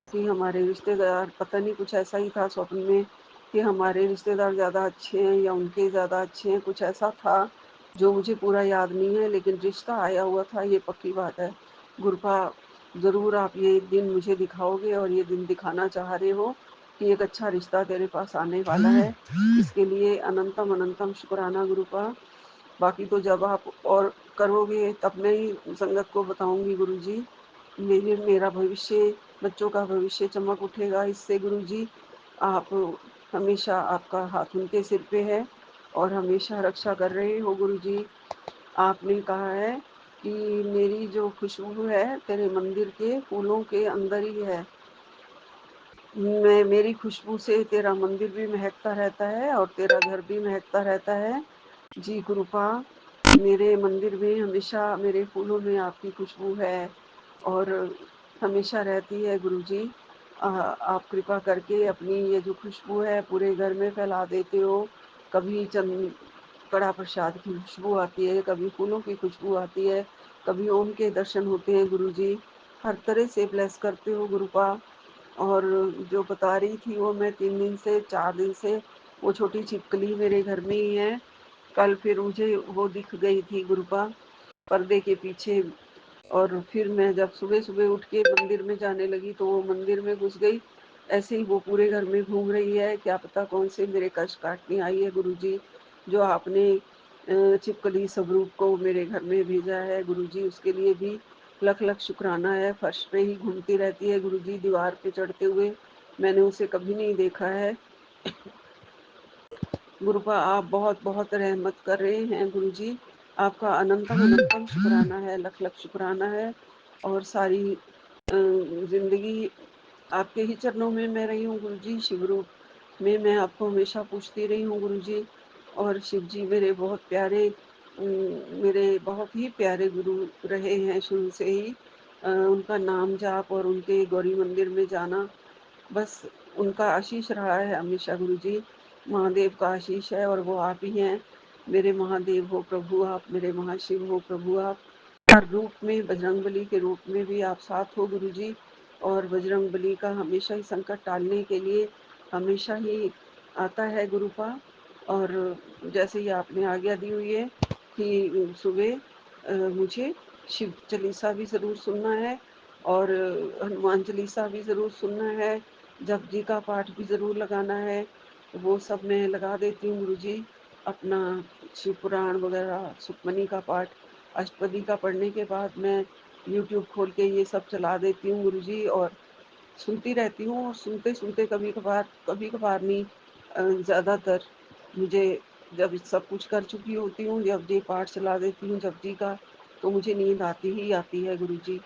कि हमारे रिश्तेदार, पता नहीं कुछ ऐसा ही था स्वप्न में कि हमारे रिश्तेदार ज़्यादा अच्छे हैं या उनके ज़्यादा अच्छे हैं, कुछ ऐसा था जो मुझे पूरा याद नहीं है, लेकिन रिश्ता आया हुआ था, ये पक्की बात है। गुरुपा, ज़रूर आप ये दिन मुझे दिखाओगे और ये दिन दिखाना चाह रहे हो कि एक अच्छा रिश्ता तेरे पास आने वाला है। इसके लिए अनंतम अनंतम शुक्राना गुरुपा। बाकी तो जब आप और करोगे तब मैं ही संगत को बताऊंगी गुरुजी। मेरा भविष्य, बच्चों का भविष्य चमक उठेगा इससे गुरुजी। आप हमेशा, आपका हाथ उनके सिर पे है और हमेशा रक्षा कर रहे हो गुरुजी। आपने कहा है कि मेरी जो खुशबू है तेरे मंदिर के फूलों के अंदर ही है। मेरी खुशबू से तेरा मंदिर भी महकता रहता है और तेरा घर भी महकता रहता है। जी गुरुपा, मेरे मंदिर में हमेशा, मेरे फूलों में आपकी खुशबू है और हमेशा रहती है गुरुजी। आप कृपा करके अपनी ये जो खुशबू है पूरे घर में फैला देते हो। कभी चंद कड़ा प्रसाद की खुशबू आती है, कभी फूलों की खुशबू आती है, कभी ओम के दर्शन होते हैं गुरुजी। हर तरह से ब्लेस करते हो गुरुपा। और जो बता रही थी वो, मैं 3 दिन से 4 दिन से वो छोटी छिपकली मेरे घर में ही है। कल फिर मुझे वो दिख गई थी गुरुपा पर्दे के पीछे। और फिर मैं जब सुबह सुबह उठ के मंदिर में जाने लगी तो वो मंदिर में घुस गई। ऐसे ही वो पूरे घर में घूम रही है, क्या पता कौन से मेरे कष्ट काटने आई है गुरुजी। जो आपने छिपकली स्वरूप को मेरे घर में भेजा है गुरुजी, उसके लिए भी लख लख शुक्राना है। फर्श पे ही घूमती रहती है गुरुजी, दीवार पे चढ़ते हुए मैंने उसे कभी नहीं देखा है। गुरुपा, आप बहुत बहुत रहमत कर रहे हैं गुरुजी। आपका अनंतम अनंतम शुक्राना है, लख लख शुक्राना है। और सारी जिंदगी आपके ही चरणों में मैं रही हूँ गुरुजी। शिव रूप में मैं आपको हमेशा पूछती रही हूँ गुरुजी। और शिव जी मेरे बहुत प्यारे, मेरे बहुत ही प्यारे गुरु रहे हैं शुरू से ही। उनका नाम जाप और उनके गौरी मंदिर में जाना, बस उनका आशीष रहा है हमेशा गुरुजी। महादेव का आशीष है और वो आप ही हैं। मेरे महादेव हो प्रभु आप, मेरे महाशिव हो प्रभु आप। हर रूप में, बजरंगबली के रूप में भी आप साथ हो गुरुजी। और बजरंगबली का हमेशा ही संकट टालने के लिए हमेशा ही आता है गुरुपा। और जैसे ही आपने आज्ञा दी हुई है कि सुबह मुझे शिव चालीसा भी ज़रूर सुनना है और हनुमान चालीसा भी ज़रूर सुनना है, जप जी का पाठ भी ज़रूर लगाना है। वो सब मैं लगा देती हूँ गुरुजी। अपना शिव पुराण वगैरह, सुखमनी का पाठ, अष्टपदी का पढ़ने के बाद मैं यूट्यूब खोल के ये सब चला देती हूँ गुरुजी और सुनती रहती हूँ। और सुनते सुनते कभी कभार नहीं, ज़्यादातर मुझे जब सब कुछ कर चुकी होती हूँ, जब ये पाठ चला देती हूँ जपजी का, तो मुझे नींद आती ही आती है गुरुजी।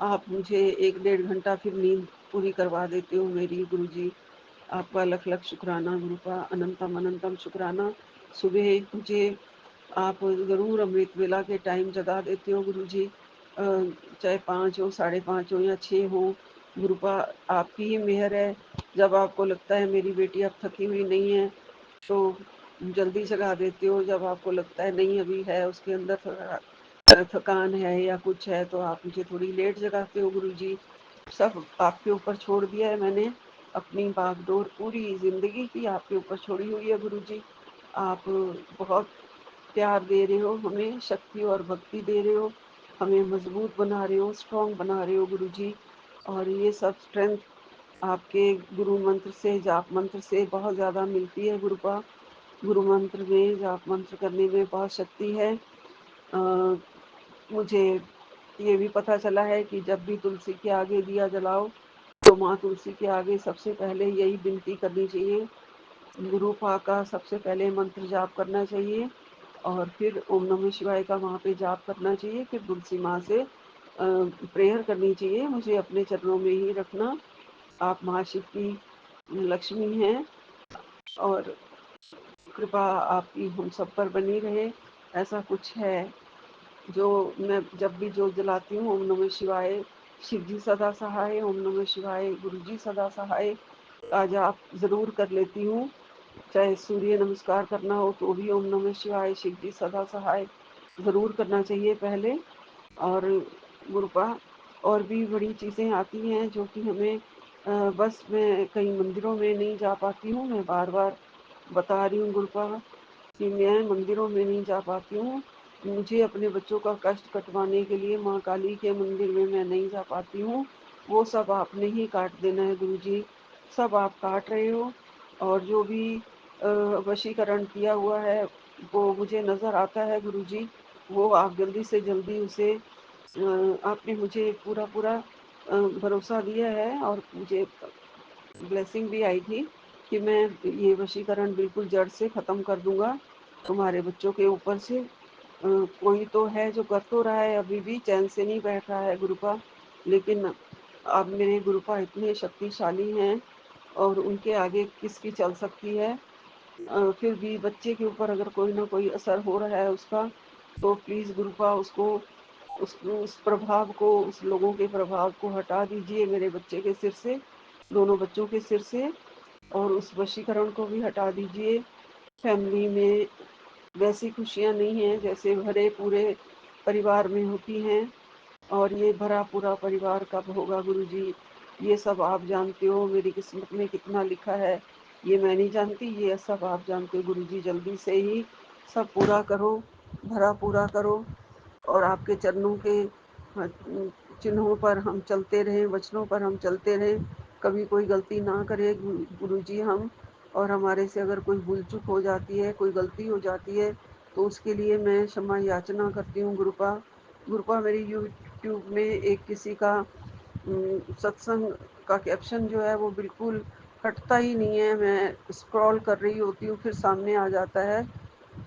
आप मुझे 1 डेढ़ घंटा फिर नींद पूरी करवा देते हो मेरी गुरुजी। आपका लख-लख शुक्राना गुरुपा, अनंतम अनंतम शुक्राना। सुबह मुझे आप ज़रूर अमृत वेला के टाइम जगा देते हो गुरुजी। चाहे 5 हो, साढ़े 5 हो या 6 हो, गुरुपा आपकी ही मेहर है। जब आपको लगता है मेरी बेटी अब थकी हुई नहीं है, तो जल्दी जगा देते हो। जब आपको लगता है नहीं अभी है उसके अंदर थोड़ा थकान है या कुछ है, तो आप मुझे थोड़ी लेट जगाते हो गुरुजी। सब आपके ऊपर छोड़ दिया है मैंने, अपनी बागडोर पूरी ज़िंदगी की आपके ऊपर छोड़ी हुई है गुरुजी। आप बहुत प्यार दे रहे हो हमें, शक्ति और भक्ति दे रहे हो, हमें मजबूत बना रहे हो, स्ट्रॉन्ग बना रहे हो गुरुजी। और ये सब स्ट्रेंथ आपके गुरु मंत्र से, जाप मंत्र से बहुत ज़्यादा मिलती है गुरुपा। गुरु मंत्र में जाप मंत्र करने में बहुत शक्ति है। अ, मुझे ये भी पता चला है कि जब भी तुलसी के आगे दिया जलाओ, तो माँ तुलसी के आगे सबसे पहले यही विनती करनी चाहिए, गुरु पा का सबसे पहले मंत्र जाप करना चाहिए और फिर ओम नमः शिवाय का वहाँ पे जाप करना चाहिए, फिर तुलसी माँ से प्रेयर करनी चाहिए। मुझे अपने चरणों में ही रखना। आप महाशिव की लक्ष्मी हैं और कृपा आपकी हम सब पर बनी रहे। ऐसा कुछ है जो मैं जब भी जोत जलाती हूँ, ओम नमः शिवाय, शिव जी सदा सहाय, ओम नमः शिवाय, गुरु जी सदा सहाय का जाप ज़रूर कर लेती हूँ। चाहे सूर्य नमस्कार करना हो तो भी ओम नमः शिवाय, शिव जी सदा सहाय ज़रूर करना चाहिए पहले। और गुरुपा और भी बड़ी चीज़ें आती हैं जो कि हमें बस मैं कई मंदिरों में नहीं जा पाती हूँ। मैं बार-बार बता रही हूँ गुरुपा कि मैं मंदिरों में नहीं जा पाती हूँ। मुझे अपने बच्चों का कष्ट कटवाने के लिए माँ काली के मंदिर में मैं नहीं जा पाती हूँ। वो सब आपने ही काट देना है गुरुजी, सब आप काट रहे हो। और जो भी वशीकरण किया हुआ है, वो मुझे नज़र आता है गुरुजी। वो आप जल्दी से जल्दी उसे आपने मुझे पूरा-पूरा भरोसा दिया है और मुझे ब्लेसिंग भी आई थी कि मैं ये वशीकरण बिल्कुल जड़ से ख़त्म कर दूँगा तुम्हारे बच्चों के ऊपर से। कोई तो है जो कर तो रहा है, अभी भी चैन से नहीं बैठ रहा है गुरुपा, लेकिन अब मेरे गुरुपा इतने शक्तिशाली हैं और उनके आगे किसकी चल सकती है। फिर भी बच्चे के ऊपर अगर कोई ना कोई असर हो रहा है उसका, तो प्लीज़ गुरुपा उसको उस प्रभाव को, उस लोगों के प्रभाव को हटा दीजिए मेरे बच्चे के सिर से, दोनों बच्चों के सिर से, और उस वशीकरण को भी हटा दीजिए। फैमिली में वैसी खुशियाँ नहीं हैं जैसे भरे पूरे परिवार में होती हैं। और ये भरा पूरा परिवार कब होगा गुरुजी, ये सब आप जानते हो। मेरी किस्मत में कितना लिखा है ये मैं नहीं जानती, ये सब आप जानते हो गुरुजी। जल्दी से ही सब पूरा करो, भरा पूरा करो और आपके चरणों के चिन्हों पर हम चलते रहें, वचनों पर हम चलते रहें, कभी कोई गलती ना करें गुरुजी हम। और हमारे से अगर कोई भूल चूक हो जाती है, कोई गलती हो जाती है, तो उसके लिए मैं क्षमा याचना करती हूँ गुरुपा। गुरुपा मेरी यूट्यूब में एक किसी का सत्संग का कैप्शन जो है वो बिल्कुल हटता ही नहीं है। मैं स्क्रॉल कर रही होती हूँ, फिर सामने आ जाता है।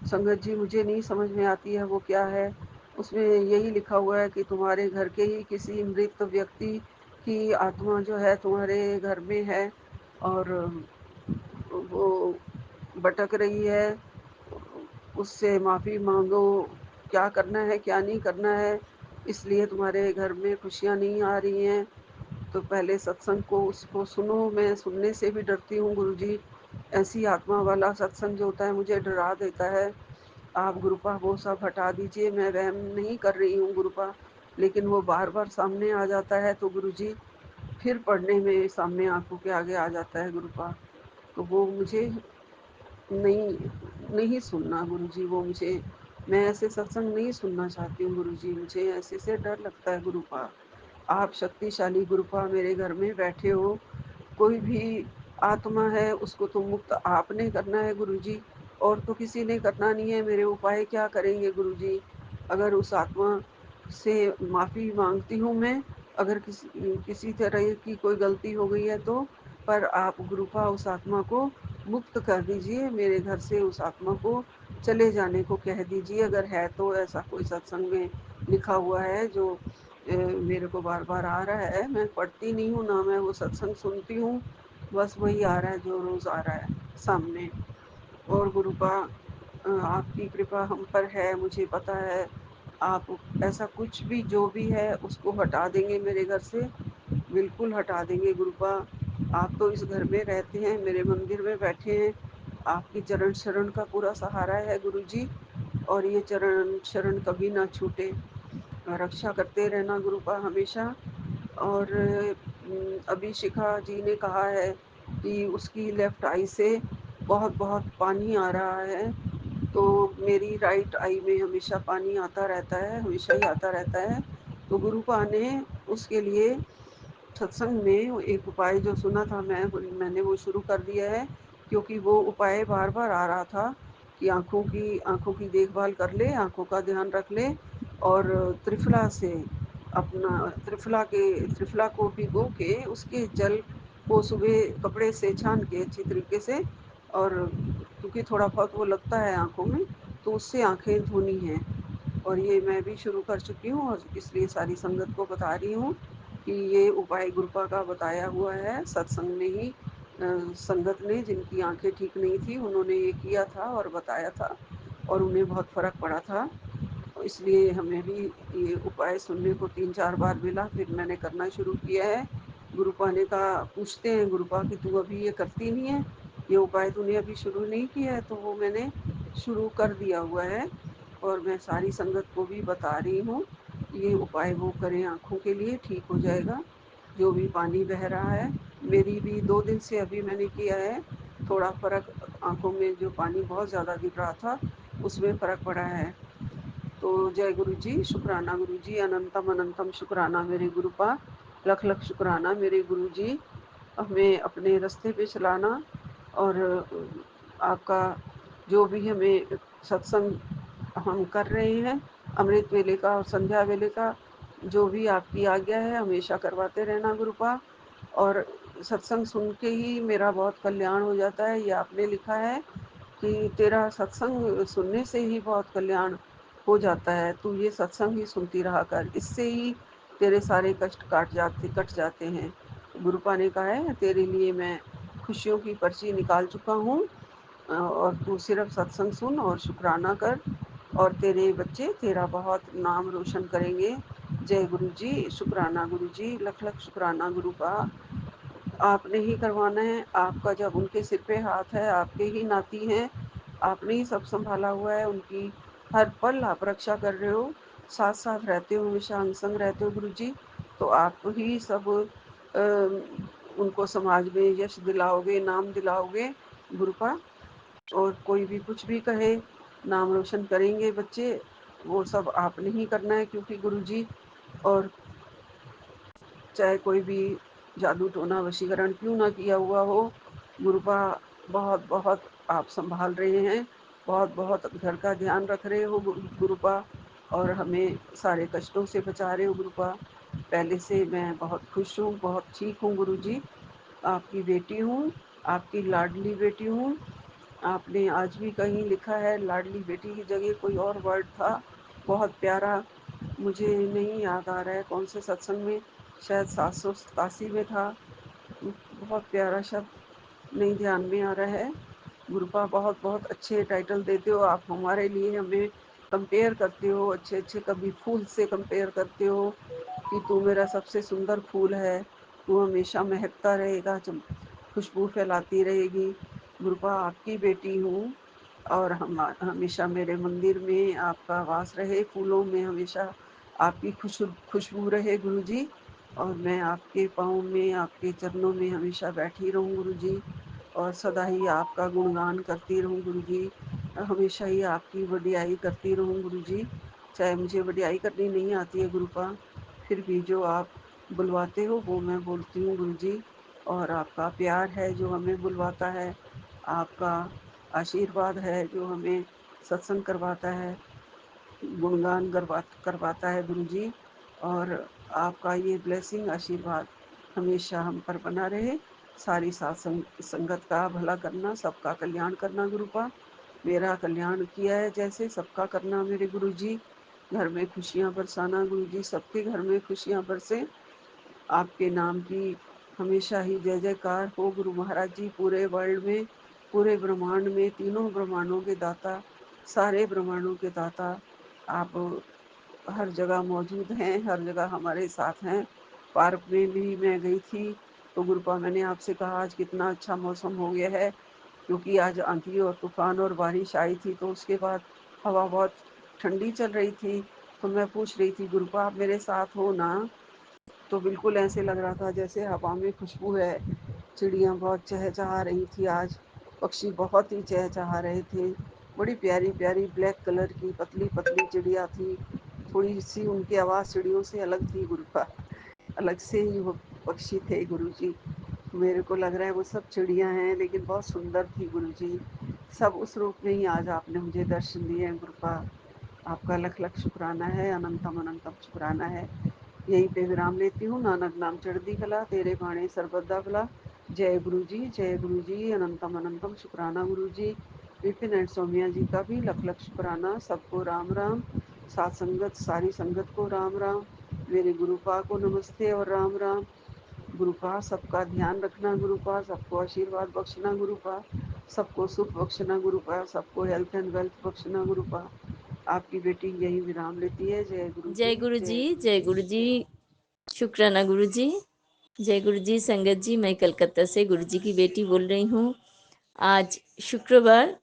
संगत जी मुझे नहीं समझ में आती है वो क्या है। उसमें यही लिखा हुआ है कि तुम्हारे घर के ही किसी मृत व्यक्ति की आत्मा जो है तुम्हारे घर में है और वो भटक रही है, उससे माफ़ी मांगो। क्या करना है क्या नहीं करना है, इसलिए तुम्हारे घर में खुशियाँ नहीं आ रही हैं। तो पहले सत्संग को उसको सुनो। मैं सुनने से भी डरती हूँ गुरुजी। ऐसी आत्मा वाला सत्संग जो होता है मुझे डरा देता है। आप गुरुपा वो सब हटा दीजिए। मैं वहम नहीं कर रही हूँ गुरुपा, लेकिन वो बार बार सामने आ जाता है तो गुरुजी फिर पढ़ने में सामने आंखों के आगे आ जाता है गुरुपा। तो वो मुझे नहीं नहीं सुनना गुरुजी। वो मुझे, मैं ऐसे सत्संग नहीं सुनना चाहती हूँ गुरुजी। मुझे ऐसे से डर लगता है गुरुपा। आप शक्तिशाली गुरुपा मेरे घर में बैठे हो। कोई भी आत्मा है उसको तो मुक्त आपने करना है गुरुजी, और तो किसी ने करना नहीं है। मेरे उपाय क्या करेंगे गुरुजी। अगर उस आत्मा से माफ़ी मांगती हूँ मैं, अगर किसी किसी तरह की कोई गलती हो गई है तो, पर आप गुरुपा उस आत्मा को मुक्त कर दीजिए, मेरे घर से उस आत्मा को चले जाने को कह दीजिए। अगर है तो ऐसा कोई सत्संग में लिखा हुआ है जो मेरे को बार बार आ रहा है। मैं पढ़ती नहीं हूँ, ना मैं वो सत्संग सुनती हूँ, बस वही आ रहा है जो रोज़ आ रहा है सामने। और गुरुपा आपकी कृपा हम पर है, मुझे पता है आप ऐसा कुछ भी जो भी है उसको हटा देंगे मेरे घर से, बिल्कुल हटा देंगे गुरुपा। आप तो इस घर में रहते हैं, मेरे मंदिर में बैठे हैं, आपकी चरण शरण का पूरा सहारा है गुरुजी। और ये चरण शरण कभी ना छूटे, रक्षा करते रहना गुरुपा हमेशा। और अभी शिखा जी ने कहा है कि उसकी लेफ्ट आई से बहुत बहुत पानी आ रहा है, तो मेरी राइट आई में हमेशा पानी आता रहता है, हमेशा ही आता रहता है। तो गुरुपा ने उसके लिए सत्संग में एक उपाय जो सुना था, मैंने वो शुरू कर दिया है, क्योंकि वो उपाय बार बार आ रहा था कि आँखों की देखभाल कर ले, आँखों का ध्यान रख ले, और त्रिफला से अपना त्रिफला को भिगो के उसके जल को सुबह कपड़े से छान के अच्छी तरीके से, और क्योंकि थोड़ा बहुत वो लगता है आँखों में, तो उससे आँखें धोनी हैं। और ये मैं भी शुरू कर चुकी हूँ, और इसलिए सारी संगत को बता रही हूँ कि ये उपाय गुरुपा का बताया हुआ है सत्संग में ही। संगत ने जिनकी आंखें ठीक नहीं थी उन्होंने ये किया था और बताया था, और उन्हें बहुत फर्क पड़ा था। इसलिए हमें भी ये उपाय सुनने को 3-4 बार मिला, फिर मैंने करना शुरू किया है। गुरुपा ने कहा, पूछते हैं गुरुपा कि तू अभी ये करती नहीं है, ये उपाय तूने अभी शुरू नहीं किया है? तो वो मैंने शुरू कर दिया हुआ है, और मैं सारी संगत को भी बता रही हूँ ये उपाय वो करें, आँखों के लिए ठीक हो जाएगा जो भी पानी बह रहा है। मेरी भी 2 दिन से अभी मैंने किया है, थोड़ा फ़र्क, आँखों में जो पानी बहुत ज़्यादा गिर रहा था उसमें फ़र्क पड़ा है। तो जय गुरु जी, शुक्राना गुरु जी, अनंतम अनंतम शुक्राना मेरे गुरुपा, लख लख शुक्राना मेरे गुरु जी, हमें अपने रास्ते पे चलाना। और आपका जो भी हमें सत्संग हम कर रहे हैं, अमृत वेले का और संध्या वेले का, जो भी आपकी आज्ञा है हमेशा करवाते रहना गुरुपा। और सत्संग सुन के ही मेरा बहुत कल्याण हो जाता है, ये आपने लिखा है कि तेरा सत्संग सुनने से ही बहुत कल्याण हो जाता है, तू ये सत्संग ही सुनती रहा कर, इससे ही तेरे सारे कष्ट कट जाते हैं। गुरुपा ने कहा है तेरे लिए मैं खुशियों की पर्ची निकाल चुका हूँ, और तू सिर्फ सत्संग सुन और शुक्राना कर, और तेरे बच्चे तेरा बहुत नाम रोशन करेंगे। जय गुरु जी, शुक्राना गुरु जी, लख लख शुक्राना गुरुपा। आपने ही करवाना है, आपका जब उनके सिर पे हाथ है, आपके ही नाती हैं, आपने ही सब संभाला हुआ है, उनकी हर पल आप रक्षा कर रहे हो, साथ साथ रहते हो, हमेशा अंग संग रहते हो गुरु जी। तो आप ही सब उनको समाज में यश दिलाओगे, नाम दिलाओगे गुरुपा। और कोई भी कुछ भी कहे, नाम रोशन करेंगे बच्चे, वो सब आपने ही करना है, क्योंकि गुरु जी, और चाहे कोई भी जादू टोना वशीकरण क्यों ना किया हुआ हो, गुरुपा बहुत बहुत आप संभाल रहे हैं, बहुत बहुत घर का ध्यान रख रहे हो गुरुपा, और हमें सारे कष्टों से बचा रहे हो गुरुपा। पहले से मैं बहुत खुश हूँ, बहुत ठीक हूँ गुरु जी, आपकी बेटी हूँ, आपकी लाडली बेटी हूँ। आपने आज भी कहीं लिखा है लाडली बेटी की जगह कोई और वर्ड था, बहुत प्यारा, मुझे नहीं याद आ रहा है कौन से सत्संग में, शायद 787 में था, बहुत प्यारा शब्द नहीं ध्यान में आ रहा है। गुरुपा बहुत बहुत अच्छे टाइटल देते हो आप हमारे लिए, हमें कंपेयर करते हो अच्छे अच्छे, कभी फूल से कंपेयर करते हो कि तू मेरा सबसे सुंदर फूल है, तू हमेशा महकता रहेगा, खुशबू फैलाती रहेगी। गुरुपा आपकी बेटी हूँ, और हम हमेशा मेरे मंदिर में आपका वास रहे, फूलों में हमेशा आपकी खुशबू रहे गुरु जी, और मैं आपके पाँव में, आपके चरणों में हमेशा बैठी रहूं गुरु जी, और सदा ही आपका गुणगान करती रहूं गुरु जी, हमेशा ही आपकी वडियाई करती रहूं गुरु जी। चाहे मुझे वडियाई करनी नहीं आती है गुरुपा, फिर भी जो आप बुलवाते हो वो मैं बोलती हूँ गुरु जी। और आपका प्यार है जो हमें बुलवाता है, आपका आशीर्वाद है जो हमें सत्संग करवाता है, गुणगान करवाता है गुरु जी। और आपका ये ब्लेसिंग आशीर्वाद हमेशा हम पर बना रहे, सारी संगत का भला करना, सबका कल्याण करना गुरुपा। मेरा कल्याण किया है जैसे सबका करना मेरे गुरुजी। घर में खुशियाँ बरसाना गुरुजी, सबके घर में खुशियाँ बरसे। आपके नाम की हमेशा ही जय जयकार हो गुरु महाराज जी। पूरे वर्ल्ड में, पूरे ब्रह्मांड में, तीनों ब्रह्मांडों के दाता, सारे ब्रह्मांडों के दाता आप हर जगह मौजूद हैं, हर जगह हमारे साथ हैं। पार्क में भी मैं गई थी तो गुरुपा मैंने आपसे कहा आज कितना अच्छा मौसम हो गया है, क्योंकि आज आंधी और तूफान और बारिश आई थी, तो उसके बाद हवा बहुत ठंडी चल रही थी। तो मैं पूछ रही थी गुरुपा आप मेरे साथ हो ना, तो बिल्कुल ऐसे लग रहा था जैसे हवा में खुशबू है। चिड़ियाँ बहुत चहचहा रही थी आज, पक्षी बहुत ही चहचहा रहे थे। बड़ी प्यारी प्यारी ब्लैक कलर की पतली पतली चिड़िया थी, थोड़ी सी उनकी आवाज़ चिड़ियों से अलग थी गुरुपा, अलग से ही वो पक्षी थे गुरुजी। मेरे को लग रहा है वो सब चिड़िया हैं, लेकिन बहुत सुंदर थी गुरुजी। सब उस रूप में ही आज आपने मुझे दर्शन दिए हैं गुरुपा। आपका लख लख शुक्राना है, अनंतम अनंतम शुक्राना है। यहीं पे विराम लेती हूँ। नानक नाम चढ़ती कला, तेरे बाणे सर्वदा भला। जय गुरु जी, जय गुरु जी, अनंतम अनंतम शुक्राना गुरु जी। विपिन एंड सौम्या जी का भी लख लख शुक्राना। सबको राम राम। सात संगत, सारी संगत को राम राम। मेरे गुरुपा को नमस्ते और राम राम। गुरुपा सबका ध्यान रखना गुरुपा, सबको आशीर्वाद बख्शना गुरुपा, सबको सुख बख्शना गुरुपा, सबको हेल्थ एंड वेल्थ बख्शना गुरुपा। आपकी बेटी यही विराम लेती है। जय गुरु जय जी, गुरु जय जी, गुरु जय जी, गुरु जी। जय गुरु जी। शुक्राना गुरु जी। जय गुरु जी। संगत जी, मैं कलकत्ता से गुरु जी की बेटी बोल रही हूँ। आज शुक्रवार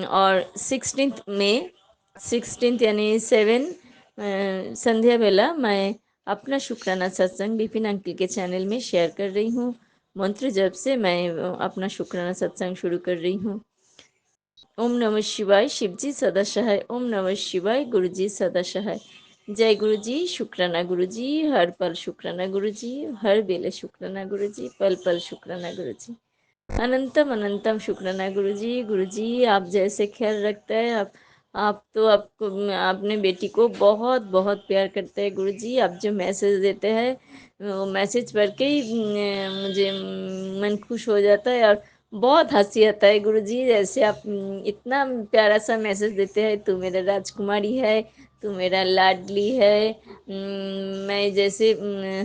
और 16 यानी 7 संध्या बेला मैं अपना शुक्राना सत्संग विपिन अंकल के चैनल में शेयर कर रही हूँ। मंत्र जप से मैं अपना शुक्राना सत्संग शुरू कर रही हूँ। ओम नमः शिवाय, शिव जी सदा सहाय। ओम नमः शिवाय, गुरु जी सदा सहाय। जय गुरु जी। शुक्राना गुरु जी, हर पल शुक्राना गुरु जी, हर बेले शुक्राना गुरु जी, पल पल शुक्राना गुरु जी। अनंतम अनंतम शुक्राना गुरु जी। गुरु जी आप जैसे ख्याल रखते हैं, आप तो आपको अपने बेटी को बहुत बहुत प्यार करते हैं गुरु जी। आप जो मैसेज देते हैं वो मैसेज पढ़ के ही मुझे मन खुश हो जाता है और बहुत हंसी आता है गुरु जी। जैसे आप इतना प्यारा सा मैसेज देते हैं, तू मेरा राजकुमारी है, तू मेरा लाडली है। मैं जैसे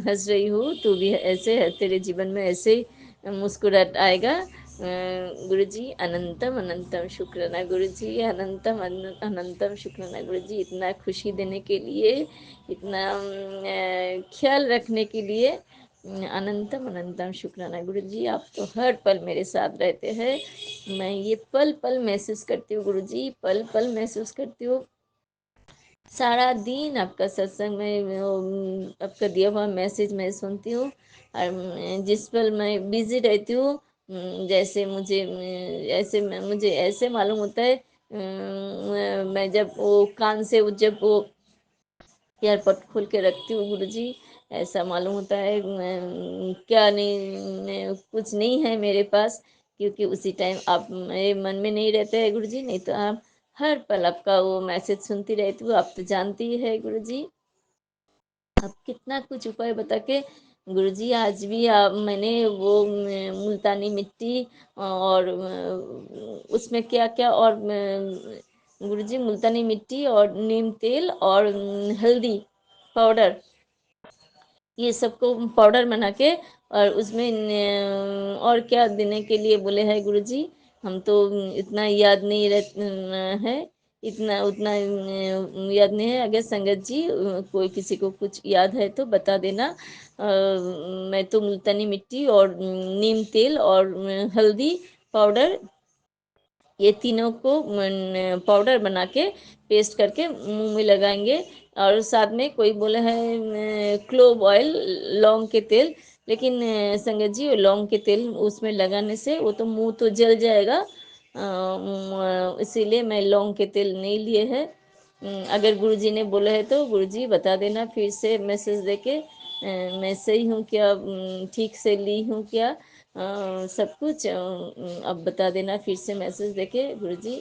हंस रही हूँ, तू भी ऐसे है, तेरे जीवन में ऐसे ही मुस्कुराहट आएगा। गुरु जी अनंतम अनंतम शुक्राना गुरु जी, अनंतम अनंतम शुक्राना गुरु जी, इतना खुशी देने के लिए, इतना ख्याल रखने के लिए अनंतम अनंतम शुक्राना गुरु जी। आप तो हर पल मेरे साथ रहते हैं। मैं ये पल पल महसूस करती हूँ गुरु जी, पल पल महसूस करती हूँ। सारा दिन आपका सत्संग में आपका दिया हुआ मैसेज मैं सुनती हूँ, और जिस पल मैं बिजी रहती हूँ, जैसे मुझे ऐसे मालूम होता है, मैं जब वो कान से जब वो एयरपोर्ट खोल के रखती हूँ गुरु जी, ऐसा मालूम होता है क्या नहीं, कुछ नहीं है मेरे पास, क्योंकि उसी टाइम आप मेरे मन में नहीं रहते हैं गुरु जी। नहीं तो आप हर पल आपका वो मैसेज सुनती रहती हूँ। आप तो जानती ही है गुरु जी, अब कितना कुछ उपाय बता के गुरु जी। आज भी मैंने वो मुल्तानी मिट्टी और उसमें क्या क्या, और गुरु जी मुल्तानी मिट्टी और नीम तेल और हल्दी पाउडर, ये सबको पाउडर बना के, और उसमें और क्या देने के लिए बोले हैं गुरु जी, हम तो इतना याद नहीं है, इतना उतना याद नहीं है। अगर संगत जी कोई किसी को कुछ याद है तो बता देना। मैं तो मुल्तानी मिट्टी और नीम तेल और हल्दी पाउडर, ये तीनों को पाउडर बना के पेस्ट करके मुंह में लगाएंगे। और साथ में कोई बोला है क्लोव ऑयल, लौंग के तेल, लेकिन संगत जी लौंग के तेल उसमें लगाने से वो तो मुंह तो जल जाएगा, इसीलिए मैं लौंग के तेल नहीं लिए है। अगर गुरुजी ने बोला है तो गुरुजी बता देना फिर से मैसेज देके, मैं सही हूँ क्या, ठीक से ली हूँ क्या, सब कुछ अब बता देना फिर से मैसेज देके गुरु जी।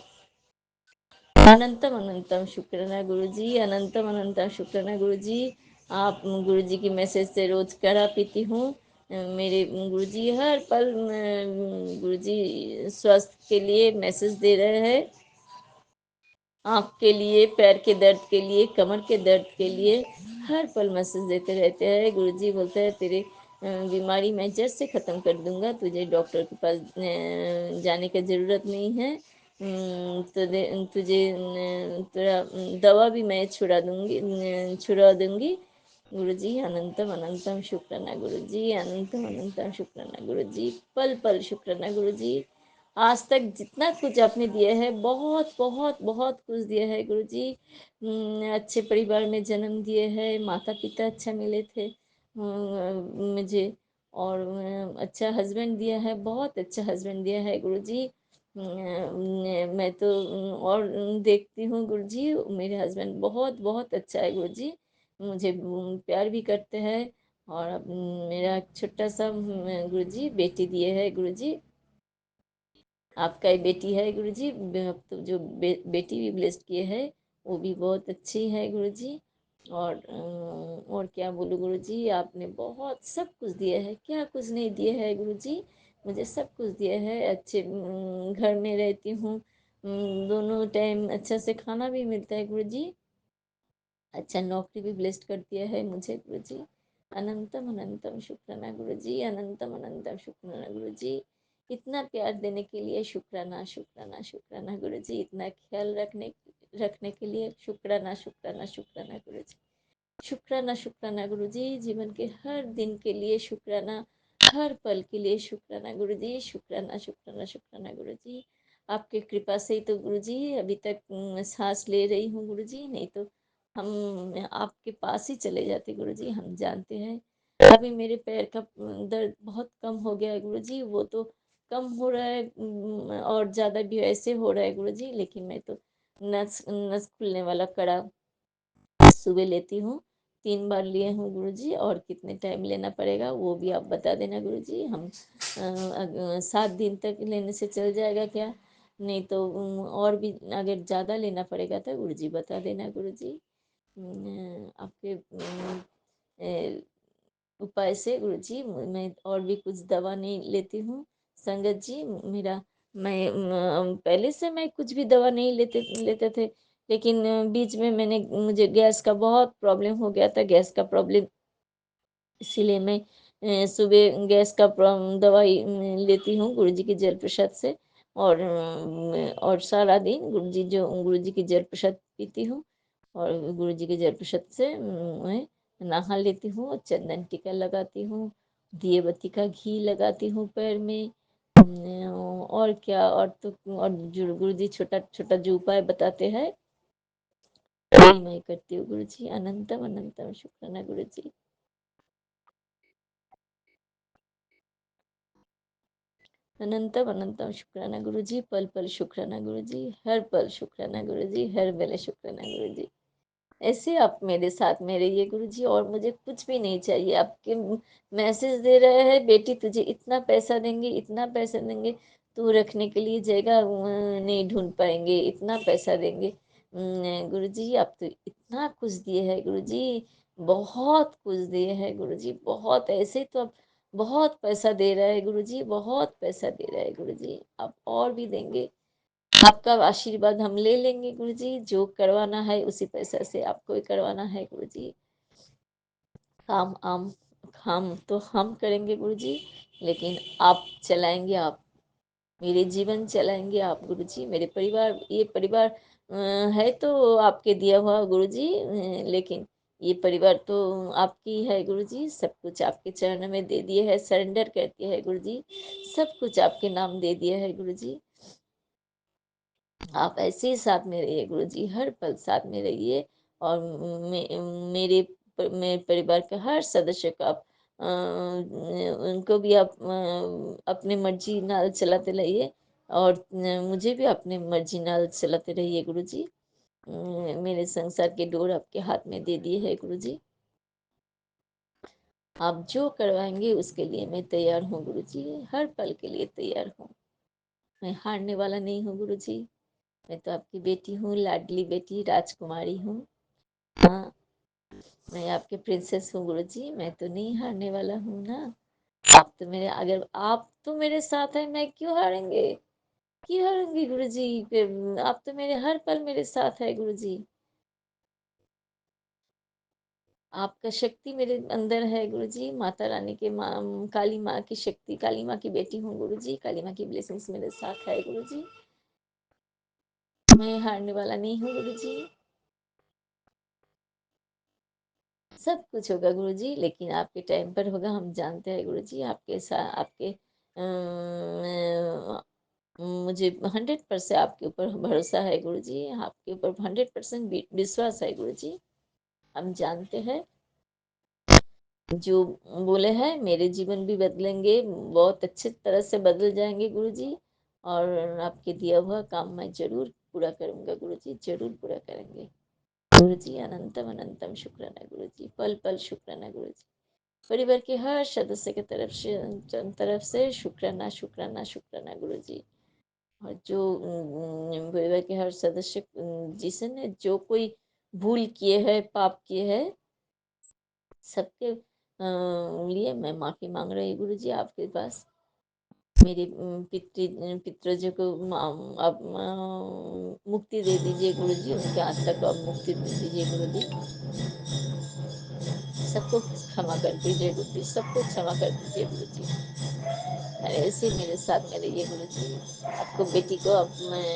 अनंतम अनंतम शुक्राना गुरु जी, अनंतम अनंतम शुक्राना गुरु जी। आप गुरु जी की मैसेज से रोज काढ़ा पीती हूँ, मेरे गुरुजी हर पल गुरुजी स्वास्थ्य के लिए मैसेज दे रहे हैं, आँख के लिए, पैर के दर्द के लिए, कमर के दर्द के लिए हर पल मैसेज देते रहते हैं। गुरुजी बोलते हैं तेरे बीमारी मैं जड़ से ख़त्म कर दूंगा, तुझे डॉक्टर के पास जाने की ज़रूरत नहीं है। तुझे तुझे तेरा दवा भी मैं छुड़ा दूंगी। गुरुजी अनंतम अनंतम शुक्राना गुरुजी, अनंतम अनंतम शुक्राना गुरुजी, पल पल शुक्राना गुरुजी। आज तक जितना कुछ आपने दिया है, बहुत बहुत बहुत कुछ दिया है गुरुजी। अच्छे परिवार में जन्म दिए है, माता पिता अच्छा मिले थे मुझे, और अच्छा हस्बैंड दिया है, बहुत अच्छा हस्बैंड दिया है गुरुजी। मैं तो और देखती हूँ गुरुजी, मेरे हस्बैंड बहुत बहुत अच्छा है गुरुजी, मुझे प्यार भी करते हैं। और मेरा एक छोटा सा गुरुजी बेटी दिए है गुरुजी, आपका ही बेटी है गुरुजी। तो जो बेटी भी ब्लेस्ड किए है वो भी बहुत अच्छी है गुरुजी। और क्या बोलूँ गुरुजी, आपने बहुत सब कुछ दिया है, क्या कुछ नहीं दिया है गुरुजी, मुझे सब कुछ दिया है। अच्छे घर में रहती हूँ, दोनों टाइम अच्छा से खाना भी मिलता है गुरुजी, अच्छा नौकरी भी ब्लेस्ड कर दिया है मुझे गुरुजी। अनंतम अनंतम शुक्राना गुरुजी, अनंतम अनंतम शुक्राना गुरुजी। इतना प्यार देने के लिए शुक्राना शुक्राना शुक्राना गुरुजी, इतना ख्याल रखने के लिए शुक्राना शुक्राना शुक्राना गुरुजी, शुक्राना शुक्राना गुरुजी। जीवन के हर दिन के लिए शुक्राना, हर पल के लिए शुक्राना गुरुजी, शुक्राना शुक्राना शुक्राना गुरुजी। आपकी कृपा से ही तो गुरुजी अभी तक सांस ले रही हूँ गुरुजी, नहीं तो हम आपके पास ही चले जाते गुरुजी। हम जानते हैं अभी मेरे पैर का दर्द बहुत कम हो गया है गुरुजी, वो तो कम हो रहा है और ज़्यादा भी ऐसे हो रहा है गुरुजी, लेकिन मैं तो नस नस खुलने वाला कड़ा सुबह लेती हूँ, 3 बार लिए हूँ गुरुजी, और कितने टाइम लेना पड़ेगा वो भी आप बता देना गुरुजी। हम 7 दिन तक लेने से चल जाएगा क्या, नहीं तो और भी अगर ज़्यादा लेना पड़ेगा तो गुरुजी बता देना गुरुजी। आपके उपाय से गुरुजी मैं और भी कुछ दवा नहीं लेती हूँ संगत जी। मेरा मैं पहले से मैं कुछ भी दवा नहीं लेते थे, लेकिन बीच में मुझे गैस का बहुत प्रॉब्लम हो गया था, गैस का प्रॉब्लम, इसीलिए मैं सुबह गैस का दवाई लेती हूँ गुरुजी की जल प्रसाद से। और सारा दिन गुरुजी की जल प्रसाद पीती हूँ, और गुरुजी के जल प्रसाद से मैं नहा लेती हूँ, चंदन टीका लगाती हूँ, दिए बत्ती का घी लगाती हूँ पैर में। और क्या, और तो और जो गुरुजी छोटा छोटा जो उपाय बताते हैं वही मैं करती हूँ गुरुजी। अनंतम अनंतम शुक्राना गुरुजी, अनंतम अनंतम शुक्राना गुरुजी, पल पल शुक्राना गुरुजी, हर पल शुक्राना गुरुजी, हर वेले शुक्राना गुरुजी। ऐसे आप मेरे साथ में रहिए गुरुजी, और मुझे कुछ भी नहीं चाहिए। आपके मैसेज दे रहे हैं बेटी तुझे इतना पैसा देंगे, इतना पैसा देंगे, तू रखने के लिए जगह नहीं ढूंढ पाएंगे, इतना पैसा देंगे। गुरुजी आप तो इतना कुछ दिए है गुरुजी, बहुत कुछ दिए है गुरुजी, बहुत ऐसे तो आप बहुत पैसा दे रहा है गुरुजी, बहुत पैसा दे रहा है गुरुजी, आप और भी देंगे। आपका आशीर्वाद हम ले लेंगे गुरुजी, जो करवाना है उसी पैसा से आपको ही करवाना है गुरुजी। काम आम हम तो हम करेंगे गुरुजी, लेकिन आप चलाएंगे, आप मेरे जीवन चलाएंगे आप गुरुजी। मेरे परिवार, ये परिवार है तो आपके दिया हुआ गुरुजी, लेकिन ये परिवार तो आपकी है गुरुजी, सब कुछ आपके चरण में दे दिए है, सरेंडर करती है गुरुजी, सब कुछ आपके नाम दे दिया है गुरुजी। आप ऐसे ही साथ में रहिए गुरुजी, हर पल साथ में रहिए, और मेरे परिवार के हर सदस्य को आप उनको भी आप अपने मर्जी नाल चलाते रहिए, और मुझे भी अपने मर्जी नाल चलाते रहिए गुरुजी। मेरे संसार के डोर आपके हाथ में दे दिए है गुरुजी, आप जो करवाएंगे उसके लिए मैं तैयार हूँ गुरुजी, हर पल के लिए तैयार हूँ, मैं हारने वाला नहीं हूँ गुरुजी। मैं तो आपकी बेटी हूँ, लाडली बेटी राजकुमारी हूँ। हाँ, मैं आपके प्रिंसेस हूँ गुरुजी, मैं तो नहीं हारने वाला हूँ ना। आप तो मेरे अगर आप तो मेरे साथ हैं, मैं क्यों हारेंगे? क्यों हारूँगी गुरुजी? फिर आप तो मेरे हर पल मेरे साथ है गुरुजी। आपका शक्ति मेरे अंदर है गुरुजी, माता रानी के काली माँ की शक्ति, काली माँ की बेटी हूँ गुरुजी, काली माँ की ब्लेसिंग्स मेरे साथ है गुरुजी। मैं हारने वाला नहीं हूँ गुरुजी। सब कुछ होगा गुरुजी, लेकिन आपके टाइम पर होगा, हम जानते हैं गुरुजी। आपके साथ आपके मुझे 100% आपके ऊपर भरोसा है गुरुजी, आपके ऊपर 100% विश्वास है गुरुजी। हम जानते हैं जो बोले हैं मेरे जीवन भी बदलेंगे, बहुत अच्छे तरह से बदल जाएंगे गुरुजी। और आपके दिया हुआ काम मैं जरूर पूरा करूंगा गुरुजी, जरूर पूरा करेंगे गुरुजी। अनंतम अनंतम शुक्राना गुरुजी, पल पल शुक्राना गुरुजी। परिवार के हर सदस्य की तरफ से शुक्राना शुक्राना शुक्राना गुरुजी। और जो परिवार के हर सदस्य जिसने जो कोई भूल किए हैं, पाप किए हैं, सबके लिए मैं माफी मांग रही हूँ गुरुजी आपके पास। मेरे पितृजों को आप मुक्ति दे दीजिए गुरुजी, उनके आत्मा को आप मुक्ति दे दीजिए गुरुजी। सबको क्षमा कर दीजिए गुरुजी, सबको क्षमा कर दीजिए गुरुजी। और ऐसे मेरे साथ में रहिए गुरुजी। आपको बेटी को अब मैं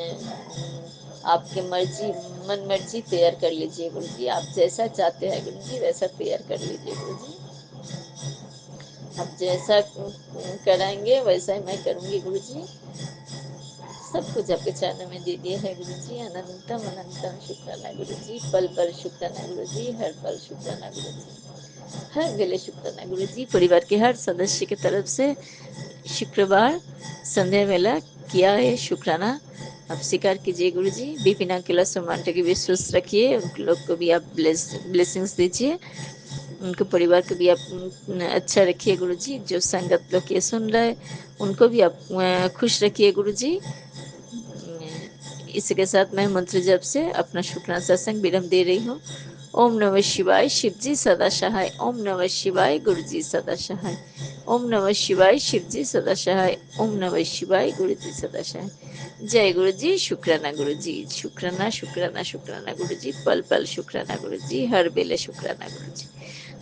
आपके मर्जी मन मर्जी तैयार कर लीजिए गुरुजी, आप जैसा चाहते हैं गुरुजी वैसा तैयार कर लीजिए गुरुजी। आप जैसा कराएंगे वैसा ही मैं करूँगी गुरुजी। सब कुछ आपके चरणों में दे दिया है गुरुजी। अनंतम अनंतम शुक्राना गुरुजी, पल पल शुक्राना गुरुजी, हर पल शुक्राना गुरुजी, हर वेले शुक्राना गुरुजी। परिवार के हर सदस्य की तरफ से शुक्रवार संध्या वेला किया है शुक्राना आप स्वीकार कीजिए गुरुजी। बिपिन अंकिला सोमांटे की विश्वास रखिए, उन लोग को भी आप ब्लेसिंग्स दीजिए, उनके परिवार को भी आप अच्छा रखिए गुरुजी। जो संगत लोग ये सुन रहे उनको भी आप खुश रखिए गुरुजी। इसी के साथ मैं मंत्र जप से अपना शुक्राना सत्संग विराम दे रही हूँ। ओम नमः शिवाय, शिवजी सदा सहाय। ओम नमः शिवाय, गुरुजी सदा सहाय। ओम नमः शिवाय, शिवजी सदा सहाय। ओम नमः शिवाय, गुरुजी सदा सहाय। जय गुरुजी, शुक्राना गुरुजी, शुक्राना शुक्राना शुक्राना गुरुजी, पल पल शुक्राना गुरुजी, हर बेले शुक्राना गुरुजी,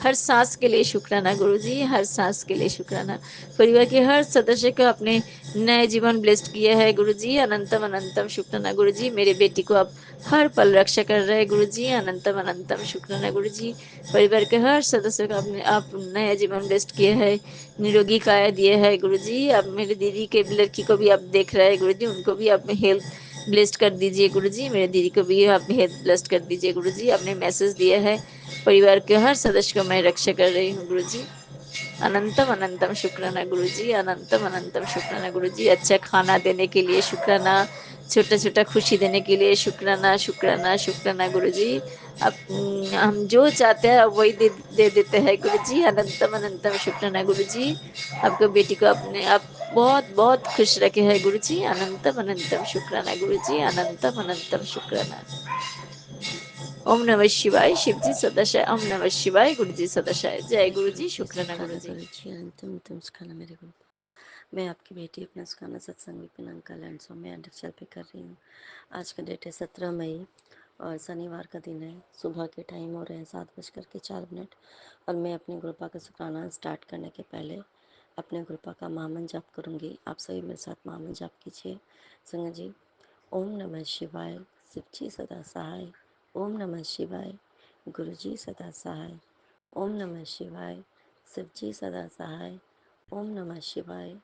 हर सांस के लिए शुक्राना गुरुजी, हर सांस के लिए शुक्राना। परिवार के हर सदस्य को अपने नए जीवन ब्लेस्ड किया है गुरुजी। अनंतम अनंतम शुक्राना गुरुजी। मेरे बेटी को आप हर पल रक्षा कर रहे हैं गुरुजी। अनंतम अनंतम शुक्राना गुरुजी। परिवार के हर सदस्य को अपने आप नया जीवन ब्लेस्ड किया है, निरोगी काया दिए है गुरुजी। अब मेरे दीदी के लड़की को भी आप देख रहे हैं गुरुजी, उनको भी आप हेल्थ ब्लेस्ड कर दीजिए गुरुजी। मेरे दीदी को भी आप हेल्थ ब्लेस्ड कर दीजिए गुरुजी। आपने मैसेज दिया है, परिवार के हर सदस्य को मैं रक्षा कर रही हूँ गुरुजी। अनंतम अनंतम शुक्राना गुरुजी, अनंतम अनंतम शुक्राना गुरुजी। अच्छा खाना देने के लिए शुक्राना, छोटा छोटा खुशी देने के लिए शुक्राना शुक्राना शुक्राना गुरुजी। अब हम जो चाहते हैं वही दे देते हैं गुरुजी। अनंतम अनंतम शुक्राना गुरुजी। आपको बेटी को अपने आप बहुत बहुत खुश रखे हैं गुरुजी। अनंतम अनंतम शुक्राना गुरुजी, अनंतम अनंतम शुक्राना। ओम नमः शिवाय, शिवजी सदाशय। ओम नमः शिवाय, गुरुजी सदाशय। जय गुरुजी, शुक्राना गुरुजी। गुरुजी अंतिम तुम सुखाना मेरे गुरु। मैं आपकी बेटी अपना सुखाना सत्संग Vipin uncle and Saumya and चल पे कर रही हूँ। आज का डेट है 17 मई और शनिवार का दिन है। सुबह के टाइम हो रहे हैं 7:04 और मैं अपनी गुरुपा का शुक्राना स्टार्ट करने के पहले अपने गुरुपा का महामंत्र जाप करूँगी। आप सभी मेरे साथ महामंत्र जाप कीजिए संगत जी। ओम नमः शिवाय, शिवजी सदा सहाय। ओम नमः शिवाय, गुरुजी सदा सहाय। ओम नमः शिवाय, शिवजी सदा सहाय। ओम नमः शिवाय,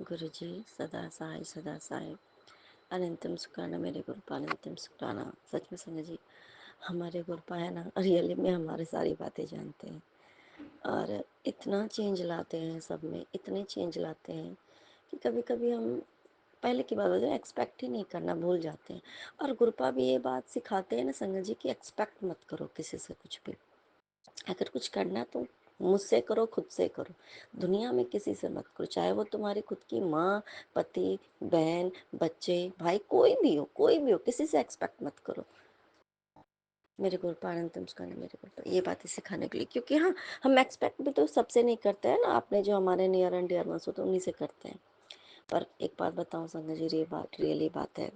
गुरुजी सदा सहाय सदा सहाय। अनंतम शुक्राना मेरे गुरुपा, अनंतम शुक्राना। सच में संजय जी, हमारे गुरुपा है ना, रियली में हमारी सारी बातें जानते हैं और इतना चेंज लाते हैं सब में, इतने चेंज लाते हैं कि कभी कभी हम पहले की बात होती है, एक्सपेक्ट ही नहीं करना भूल जाते हैं। और गुरुपा भी ये बात सिखाते हैं ना संगत जी कि एक्सपेक्ट मत करो किसी से कुछ भी। अगर कुछ करना तो मुझसे करो, खुद से करो, दुनिया में किसी से मत करो। चाहे वो तुम्हारी खुद की माँ, पति, बहन, बच्चे, भाई, कोई भी हो, कोई भी हो, किसी से एक्सपेक्ट मत करो। मेरे गुरुपा अनंत मुस्कान है मेरे गुरुपा, ये बातें सिखाने के लिए, क्योंकि हाँ, हम एक्सपेक्ट भी तो सबसे नहीं करते हैं ना, आपने जो हमारे नियर एंड डियर वंस हो तो उन्हीं से करते हैं। पर एक बात बताऊं संगत जी, ये बात रियली बात है,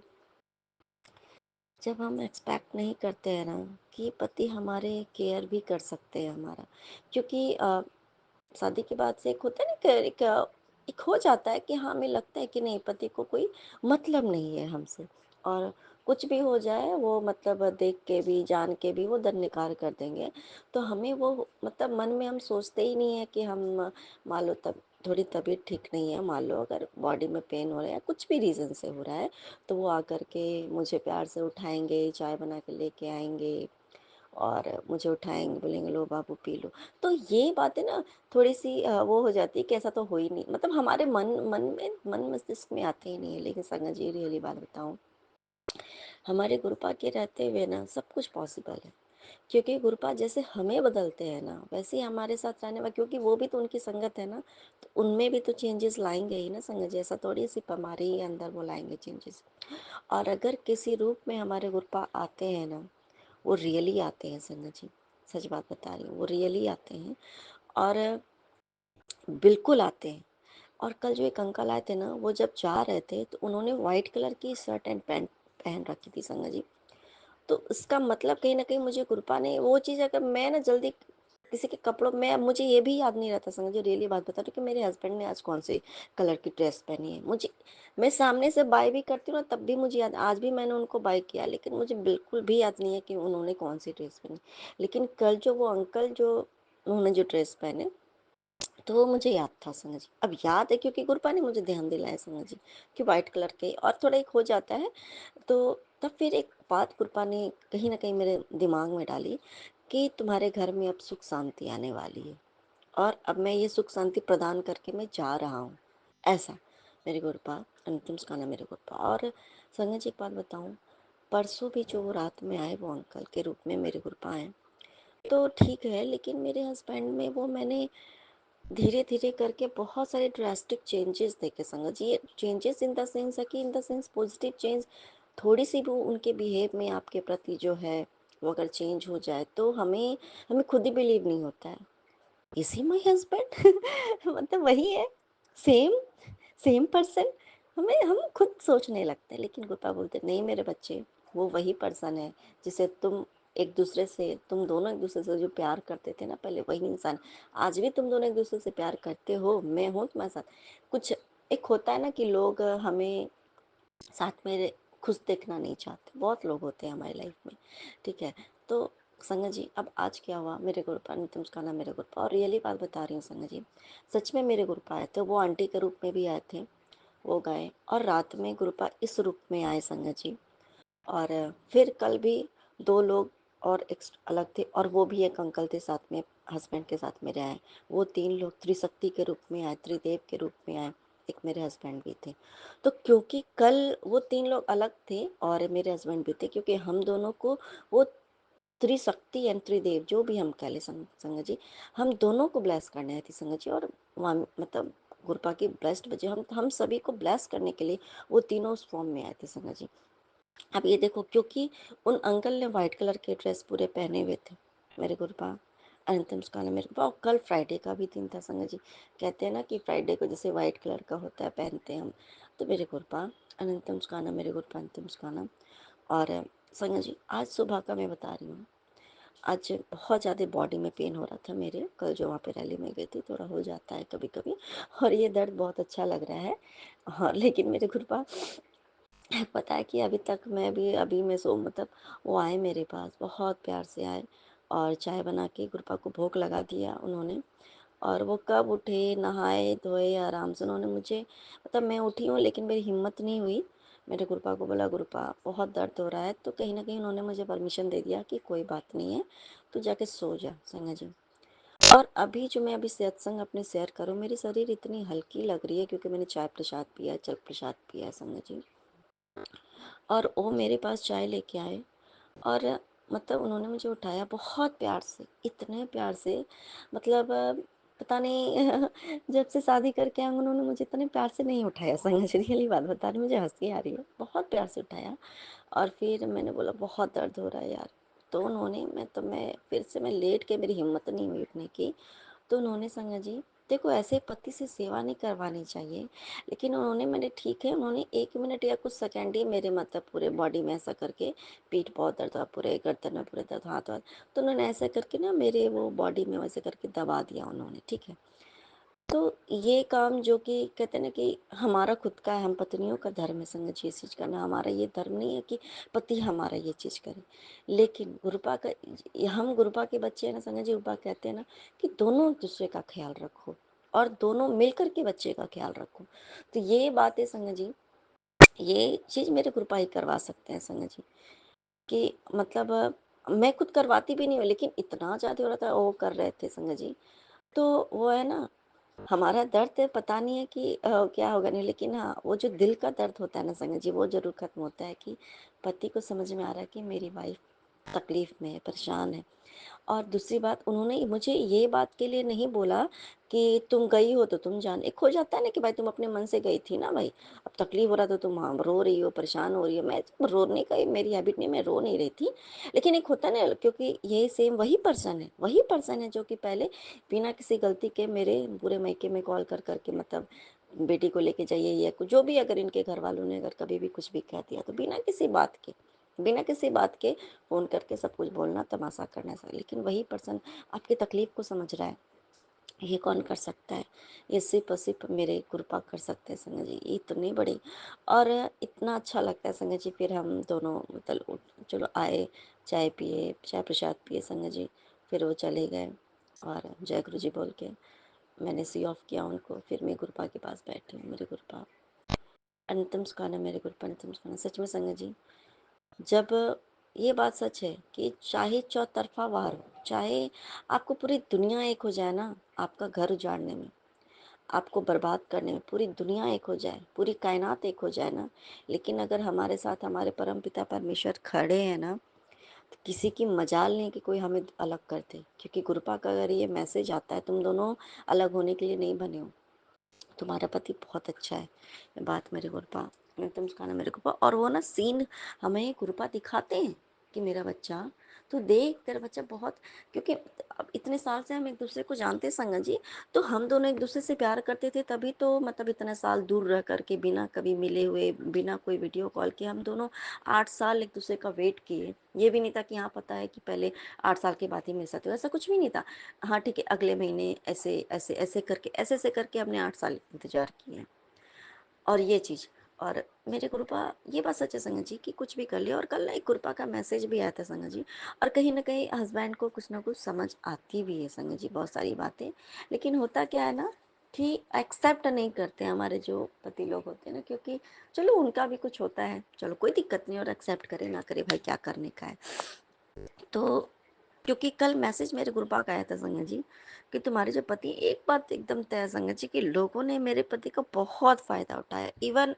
जब हम एक्सपेक्ट नहीं करते हैं ना कि पति हमारे केयर भी कर सकते हैं हमारा, क्योंकि शादी के बाद से एक होता है ना कि एक हो जाता है कि हाँ, हमें लगता है कि नहीं, पति को कोई मतलब नहीं है हमसे, और कुछ भी हो जाए वो मतलब देख के भी जान के भी वो दरनिकार कर देंगे। तो हमें वो मतलब मन में हम सोचते ही नहीं है कि हम मान लो तब थोड़ी तबीयत ठीक नहीं है, मान लो अगर बॉडी में पेन हो रहा है, कुछ भी रीज़न से हो रहा है, तो वो आकर के मुझे प्यार से उठाएंगे, चाय बना के लेके आएंगे और मुझे उठाएंगे, बोलेंगे लो बाबू पी लो। तो ये बातें ना थोड़ी सी वो हो जाती है कि ऐसा तो हो ही नहीं, मतलब हमारे मन मस्तिष्क में आते ही नहीं है। लेकिन संगत जी रियली बात बताऊं, हमारे गुरुपा के रहते हुए ना सब कुछ पॉसिबल है, क्योंकि गुरुपा जैसे हमें बदलते हैं ना वैसे ही हमारे साथ रहने वाले, क्योंकि वो भी तो उनकी संगत है ना, तो उनमें भी तो चेंजेस लाएंगे ही ना संगत जी, ऐसा थोड़ी सिर्फ हमारे ही अंदर वो लाएंगे चेंजेस। और अगर किसी रूप में हमारे गुरुपा आते हैं ना, वो रियली आते हैं संगत जी, सच बात बता रही हूँ, वो रियली आते हैं और बिल्कुल आते हैं। और कल जो एक अंकल आए थे ना, वो जब जा रहे थे तो उन्होंने व्हाइट कलर की शर्ट एंड पैंट पहन रखी थी संगत जी। तो इसका मतलब कहीं ना कहीं मुझे कृपा ने वो चीज़, अगर मैं ना जल्दी किसी के कपड़ों में, मुझे ये भी याद नहीं रहता संगत जी, रियली बात बता रही हूँ कि मेरे हस्बैंड ने आज कौन सी कलर की ड्रेस पहनी है। मुझे, मैं सामने से बाय भी करती हूँ ना तब भी मुझे याद, आज भी मैंने उनको बाय किया लेकिन मुझे बिल्कुल भी याद नहीं है कि उन्होंने कौन सी ड्रेस पहनी। लेकिन कल जो वो अंकल जो उन्होंने जो ड्रेस पहने, तो वो मुझे याद था संगत जी, अब याद है क्योंकि गुरपा ने मुझे ध्यान दिलाया संगत जी कि वाइट कलर के, और थोड़ा एक हो जाता है। तो तब फिर एक बात गुरपा ने कहीं ना कहीं मेरे दिमाग में डाली कि तुम्हारे घर में अब सुख शांति आने वाली है, और अब मैं ये सुख शांति प्रदान करके मैं जा रहा हूँ, ऐसा। मेरे गुरपा अंतिम सुखाना मेरे गुरपा। और संगत जी एक बात बताऊँ, परसों भी जो वो रात में आए, वो अंकल के रूप में मेरे गुरपा आए, तो ठीक है, लेकिन मेरे हस्बैंड में वो मैंने धीरे धीरे करके बहुत सारे ड्रास्टिक चेंजेस देखे संगत जी। ये चेंजेस इन द सेंस है कि in the sense positive change, थोड़ी सी भी उनके बिहेव में आपके प्रति जो है वो अगर चेंज हो जाए तो हमें हमें खुद ही बिलीव नहीं होता है, इसी माई हस्बैंड मतलब वही है, सेम सेम पर्सन, हमें हम खुद सोचने लगते हैं। लेकिन गुप्ता बोलते नहीं मेरे बच्चे, वो वही पर्सन है जिसे तुम एक दूसरे से, तुम दोनों एक दूसरे से जो प्यार करते थे ना पहले, वही इंसान आज भी तुम दोनों एक दूसरे से प्यार करते हो, मैं हूँ तुम्हारे साथ। कुछ एक होता है ना कि लोग हमें साथ में खुश देखना नहीं चाहते, बहुत लोग होते हैं हमारी लाइफ में, ठीक है। तो संगत जी अब आज क्या हुआ, मेरे गुरुपा ने तुम उसका नाम मेरे गुरुपा, और रियली बात बता रही हूँ संगत जी, सच में मेरे गुरुपा आए थे, वो आंटी के रूप में भी आए थे, वो गए, और रात में गुरुपा इस रूप में आए संगत जी। और फिर कल भी दो लोग और एक अलग थे, और वो भी एक अंकल थे साथ में, हस्बैंड के साथ मेरे आए। वो तीन लोग त्रिशक्ति के रूप में आए, त्रिदेव के रूप में आए, एक मेरे हस्बैंड भी थे। तो क्योंकि कल वो तीन लोग अलग थे और मेरे हस्बैंड भी थे, क्योंकि हम दोनों को वो त्रिशक्ति एंड त्रिदेव जो भी हम कह ले संगत जी, हम दोनों को ब्लेस करने आई थी संगत जी। और वहाँ मतलब गुरपा की ब्लेस्ड बजे हम सभी को ब्लेस करने के लिए वो तीनों उस फॉर्म में आए थे संगत जी। अब ये देखो, क्योंकि उन अंकल ने व्हाइट कलर के ड्रेस पूरे पहने हुए थे, मेरे गुरुपा अनंत मुस्कान मेरे गुरुपा, और कल फ्राइडे का भी दिन था संगत जी। कहते हैं ना कि फ्राइडे को जैसे व्हाइट कलर का होता है पहनते हैं हम, तो मेरे गुरुपा अनंत मुस्काना मेरे गुरुपा अनंत मुस्काना। और संगत जी आज सुबह का मैं बता रही हूँ, आज बहुत ज़्यादा बॉडी में पेन हो रहा था मेरे, कल जो वहाँ पे रैली में गई थी, थोड़ा हो जाता है कभी कभी, और ये दर्द बहुत अच्छा लग रहा है। और लेकिन मेरे गुरुपा पता है कि अभी तक मैं भी अभी मैं सो मतलब वो आए मेरे पास, बहुत प्यार से आए, और चाय बना के गुरपा को भोग लगा दिया उन्होंने। और वो कब उठे, नहाए धोए आराम से उन्होंने मुझे, मतलब मैं उठी हूँ लेकिन मेरी हिम्मत नहीं हुई, मेरे गुरपा को बोला गुरपा बहुत दर्द हो रहा है, तो कहीं ना कहीं उन्होंने मुझे परमिशन दे दिया कि कोई बात नहीं है, तो जाके सो जा संगा जी। और अभी जो मैं अभी सत्संग अपने शेयर करूँ, मेरी शरीर इतनी हल्की लग रही है क्योंकि मैंने चाय प्रसाद पिया, जल प्रसाद पिया है संगा जी। और वो मेरे पास चाय लेके आए, और मतलब उन्होंने मुझे उठाया बहुत प्यार से, इतने प्यार से, मतलब पता नहीं जब से शादी करके आए उन्होंने मुझे इतने प्यार से नहीं उठाया संगत जी, रियली बात बता रही, मुझे हंसी आ रही है, बहुत प्यार से उठाया। और फिर मैंने बोला बहुत दर्द हो रहा है यार, तो उन्होंने मैं फिर से मैं लेट के, मेरी हिम्मत नहीं हुई उठने की। तो उन्होंने संगत जी, देखो ऐसे पति से सेवा नहीं करवानी चाहिए, लेकिन उन्होंने मैंने ठीक है, उन्होंने 1 मिनट या कुछ सेकंड ही मेरे मतलब पूरे बॉडी में ऐसा करके, पीठ बहुत दर्द हुआ, पूरे गर्दन में पूरे दर्द, हाथ-वाथ, तो उन्होंने ऐसा करके ना मेरे वो बॉडी में वैसे करके दबा दिया उन्होंने, ठीक है। तो ये काम जो कि कहते हैं ना कि हमारा खुद का है, हम पत्नियों का धर्म है संगत जी ये चीज़ करना, हमारा ये धर्म नहीं है कि पति हमारा ये चीज़ करे। लेकिन गुरुपा का, हम गुरुपा के बच्चे हैं ना संगत जी, गुरुपा कहते हैं ना कि दोनों दूसरे का ख्याल रखो और दोनों मिलकर के बच्चे का ख्याल रखो। तो ये बात है संगत जी, ये चीज़ मेरे गुरुपा ही करवा सकते हैं संगत जी, कि मतलब मैं खुद करवाती भी नहीं हूँ, लेकिन इतना ज़्यादा हो रहा था, वो कर रहे थे संगत जी। तो वो है ना, हमारा दर्द है, पता नहीं है कि क्या होगा नहीं, लेकिन हाँ, वो जो दिल का दर्द होता है ना संगत जी, वो ज़रूर खत्म होता है कि पति को समझ में आ रहा है कि मेरी वाइफ़ तकलीफ़ में है, परेशान है। और दूसरी बात, उन्होंने मुझे ये बात के लिए नहीं बोला कि तुम गई हो तो तुम जान, एक हो जाता है ना कि भाई तुम अपने मन से गई थी ना भाई, अब तकलीफ हो रहा तो तुम हाँ रो रही हो, परेशान हो रही हो। मैं तो रोने का, मेरी हैबिट नहीं, मैं रो नहीं रही थी, लेकिन एक होता है ना, क्योंकि ये सेम वही पर्सन है जो कि पहले बिना किसी गलती के मेरे पूरे मायके में कॉल कर करके मतलब बेटी को लेके जाइए या कुछ जो भी, अगर इनके घर वालों ने अगर कभी भी कुछ भी कह दिया तो बिना किसी बात के फ़ोन करके सब कुछ बोलना, तमाशा करना सा, लेकिन वही पर्सन आपकी तकलीफ़ को समझ रहा है। ये कौन कर सकता है? ये सिर्फ़ और सिर्फ़ मेरे कृपा कर सकते हैं संगत जी, ये इतनी बड़ी। और इतना अच्छा लगता है संगत जी, फिर हम दोनों मतलब चलो आए, चाय पिए, चाय प्रसाद पिए संगत जी, फिर वो चले गए और जय गुरु जी बोल के मैंने सी ऑफ किया उनको, फिर मैं गुरुपा के पास बैठी हूँ। मेरे गुरुपा अनंतम सुखाना, मेरे गुरुपा अनंतम सुखाना। सच में संगत जी, जब ये बात सच है कि चाहे चौतरफा वार हो, चाहे आपको पूरी दुनिया एक हो जाए ना, आपका घर उजाड़ने में, आपको बर्बाद करने में पूरी दुनिया एक हो जाए, पूरी कायनात एक हो जाए ना, लेकिन अगर हमारे साथ हमारे परम पिता परमेश्वर खड़े हैं ना, तो किसी की मजाल नहीं कि कोई हमें अलग कर दे, क्योंकि गुरुपा का अगर ये मैसेज आता है, तुम दोनों अलग होने के लिए नहीं बने हो, तुम्हारा पति बहुत अच्छा है। ये बात मेरे गुरुपा तुम सिखाना मेरे गुरुपा, और वो ना सीन हमें गुरुपा दिखाते हैं कि मेरा बच्चा, तू देख तेरा बच्चा बहुत, क्योंकि अब इतने साल से हम एक दूसरे को जानते हैं संगत जी, तो हम दोनों एक दूसरे से प्यार करते थे, तभी तो मतलब इतने साल दूर रह करके, बिना कभी मिले हुए, बिना कोई वीडियो कॉल के, हम दोनों 8 साल एक दूसरे का वेट किए। ये भी नहीं था कि हाँ पता है कि पहले 8 साल के बाद ही मेरे साथ हुआ, ऐसा कुछ भी नहीं था। हाँ ठीक है, अगले महीने ऐसे ऐसे ऐसे करके हमने 8 साल इंतजार किए हैं। और ये चीज़, और मेरे गुरुपा, ये बात सच है संगत जी कि कुछ भी कर लिया, और कल ना एक गुरुपा का मैसेज भी आया था संगत जी, और कहीं ना कहीं हस्बैंड को कुछ ना कुछ समझ आती भी है संगत जी, बहुत सारी बातें, लेकिन होता क्या है ना कि एक्सेप्ट नहीं करते हमारे जो पति लोग होते हैं ना, क्योंकि चलो उनका भी कुछ होता है, चलो कोई दिक्कत नहीं, और एक्सेप्ट करे ना करे भाई, क्या करने का है। तो क्योंकि कल मैसेज मेरे गुरुपा का आया था संगत जी कि तुम्हारे जो पति, एक बात एकदम तय है संगत जी कि लोगों ने मेरे पति का बहुत फ़ायदा उठाया, इवन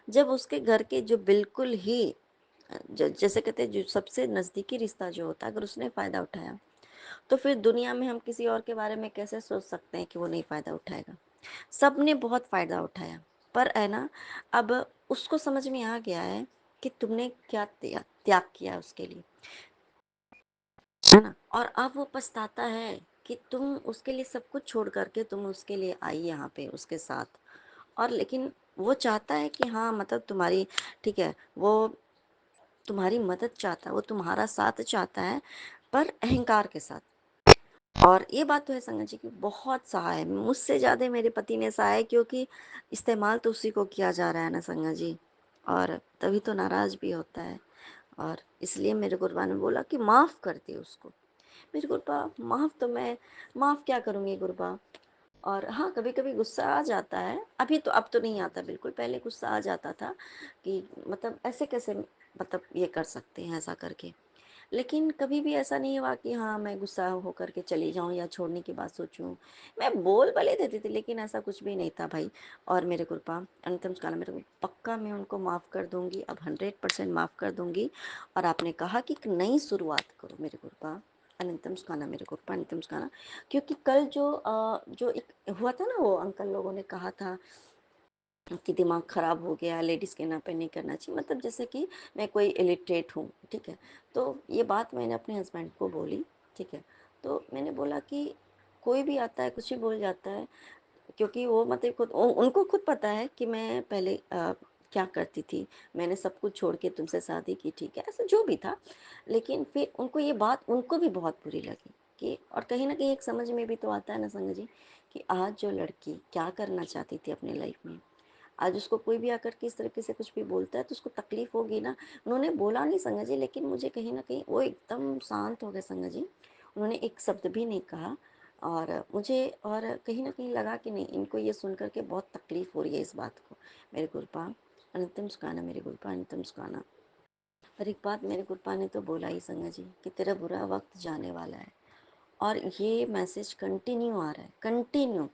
जब उसके घर के जो बिल्कुल ही जैसे कहते हैं जो सबसे नज़दीकी रिश्ता जो होता है, अगर उसने फ़ायदा उठाया, तो फिर दुनिया में हम किसी और के बारे में कैसे सोच सकते हैं कि वो नहीं फ़ायदा उठाएगा। सब ने बहुत फ़ायदा उठाया, पर है ना, अब उसको समझ में आ गया है कि तुमने क्या त्याग किया उसके लिए, है ना, और अब वो पछताता है कि तुम उसके लिए सब कुछ छोड़ करके तुम उसके लिए आई यहाँ पे उसके साथ। और लेकिन वो चाहता है कि हाँ मतलब तुम्हारी, ठीक है, वो तुम्हारी मदद चाहता है, वो तुम्हारा साथ चाहता है, पर अहंकार के साथ। और ये बात तो है संगत जी की बहुत सहा है, मुझसे ज़्यादा मेरे पति ने सहा है, क्योंकि इस्तेमाल तो उसी को किया जा रहा है ना संगत जी, और तभी तो नाराज़ भी होता है। और इसलिए मेरे गुरुबा ने बोला कि माफ़ कर दे उसको। मेरे गुरुबा, माफ़ तो मैं माफ़ क्या करूँगी गुरुबा। और हाँ, कभी-कभी गुस्सा आ जाता है, अभी तो अब तो नहीं आता बिल्कुल, पहले गुस्सा आ जाता था कि मतलब ऐसे कैसे मतलब ये कर सकते हैं ऐसा करके। लेकिन कभी भी ऐसा नहीं हुआ कि हाँ, मैं गुस्सा होकर के चली जाऊँ या छोड़ने की बात सोचूँ। मैं बोल भले देती थी, लेकिन ऐसा कुछ भी नहीं था भाई। और मेरे कृपा अंतिम काल में तो पक्का मैं उनको माफ़ कर दूँगी, अब 100% माफ़ कर दूँगी। और आपने कहा कि एक नई शुरुआत करो मेरे कृपा अनंतम सुखाना, मेरे कृपा अनंतम सुखाना। क्योंकि कल जो एक हुआ था ना, वो अंकल लोगों ने कहा था कि दिमाग ख़राब हो गया, लेडीज़ के नाम पे नहीं करना चाहिए, मतलब जैसे कि मैं कोई इलिटरेट हूँ, ठीक है। तो ये बात मैंने अपने हस्बैंड को बोली, ठीक है। तो मैंने बोला कि कोई भी आता है कुछ भी बोल जाता है, क्योंकि वो मतलब खुद उनको खुद पता है कि मैं पहले क्या करती थी। मैंने सब कुछ छोड़ के तुमसे शादी की, ठीक है, ऐसा जो भी था। लेकिन फिर उनको ये बात उनको भी बहुत बुरी लगी कि, और कहीं न कहीं एक समझ में भी तो आता है ना संग जी, कि आज जो लड़की क्या करना चाहती थी अपनी लाइफ़ में, आज उसको कोई भी आकर के इस तरीके से कुछ भी बोलता है तो उसको तकलीफ होगी ना। उन्होंने बोला नहीं संगा जी, लेकिन मुझे कहीं ना कहीं वो एकदम शांत हो गए संगा जी। उन्होंने एक शब्द भी नहीं कहा। और मुझे और कहीं ना कहीं लगा कि नहीं, इनको ये सुन करके बहुत तकलीफ हो रही है इस बात को। मेरे गुरपा अनंतम सुखाना, मेरे गुरपा अनंतम सुखाना। पर एक बात मेरे गुरपा ने तो बोला ही संगा जी, कि तेरा बुरा वक्त जाने वाला है। और ये मैसेज कंटिन्यू आ रहा है, कंटिन्यू।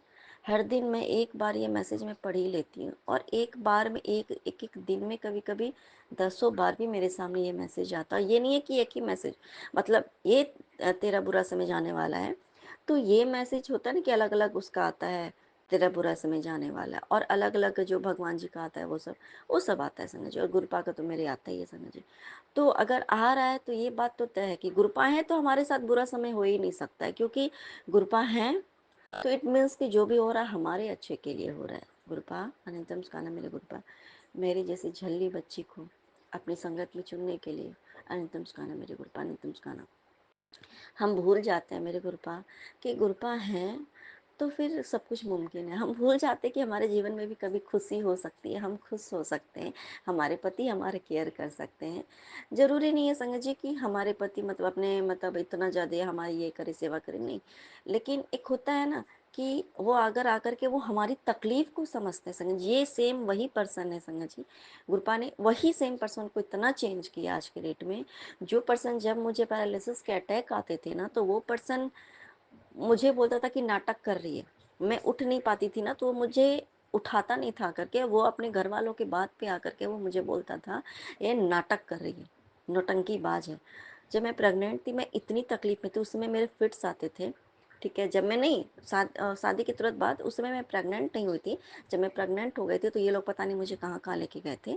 हर दिन मैं एक बार ये मैसेज मैं पढ़ ही लेती हूँ, और एक बार में एक दिन में कभी कभी दसों बार भी मेरे सामने ये मैसेज आता है। ये नहीं है कि एक ही मैसेज, मतलब ये तेरा बुरा समय जाने वाला है, तो ये मैसेज होता है ना कि अलग अलग उसका आता है, तेरा बुरा समय जाने वाला है, और अलग अलग जो भगवान जी का आता है वो सब आता है समझ। और गुरुपा का तो मेरे आता ही है समझ। तो अगर आ रहा है तो ये बात तो तय है कि गुरुपा है तो हमारे साथ बुरा समय हो ही नहीं सकता है, क्योंकि गुरुपा है तो इट मीन्स कि जो भी हो रहा है हमारे अच्छे के लिए हो रहा है। गुरुपा अनंतम सुखाना, मेरे गुरुपा मेरी जैसी झल्ली बच्ची को अपनी संगत में चुनने के लिए अनंतम सुखाना, मेरे गुरुपा अनंतम सुखाना। हम भूल जाते हैं मेरे गुरुपा कि गुरुपा हैं तो फिर सब कुछ मुमकिन है। हम भूल जाते हैं कि हमारे जीवन में भी कभी खुशी हो सकती है, हम खुश हो सकते हैं, हमारे पति हमारे केयर कर सकते हैं। ज़रूरी नहीं है संगत जी कि हमारे पति मतलब अपने मतलब इतना ज़्यादा हमारी ये करे सेवा करे, नहीं। लेकिन एक होता है ना कि वो अगर आकर के वो हमारी तकलीफ को समझते हैं संगत जी, ये सेम वही पर्सन है संगत जी। गुरुपा ने वही सेम पर्सन को इतना चेंज किया आज के डेट में। जो पर्सन जब मुझे पैरालिसिस के अटैक आते थे ना, तो वो पर्सन मुझे बोलता था कि नाटक कर रही है। मैं उठ नहीं पाती थी ना, तो वो मुझे उठाता नहीं था करके, वो अपने घर वालों के बात पे आकर के वो मुझे बोलता था, ये नाटक कर रही है, नौटंकी बाज है। जब मैं प्रेग्नेंट थी, मैं इतनी तकलीफ में थी, उस समय मेरे फिट्स आते थे, ठीक है। जब मैं नहीं शादी के तुरंत बाद, उस समय मैं प्रेग्नेंट नहीं हुई थी। जब मैं प्रेग्नेंट हो गई थी तो ये लोग पता नहीं मुझे कहाँ कहाँ लेके गए थे,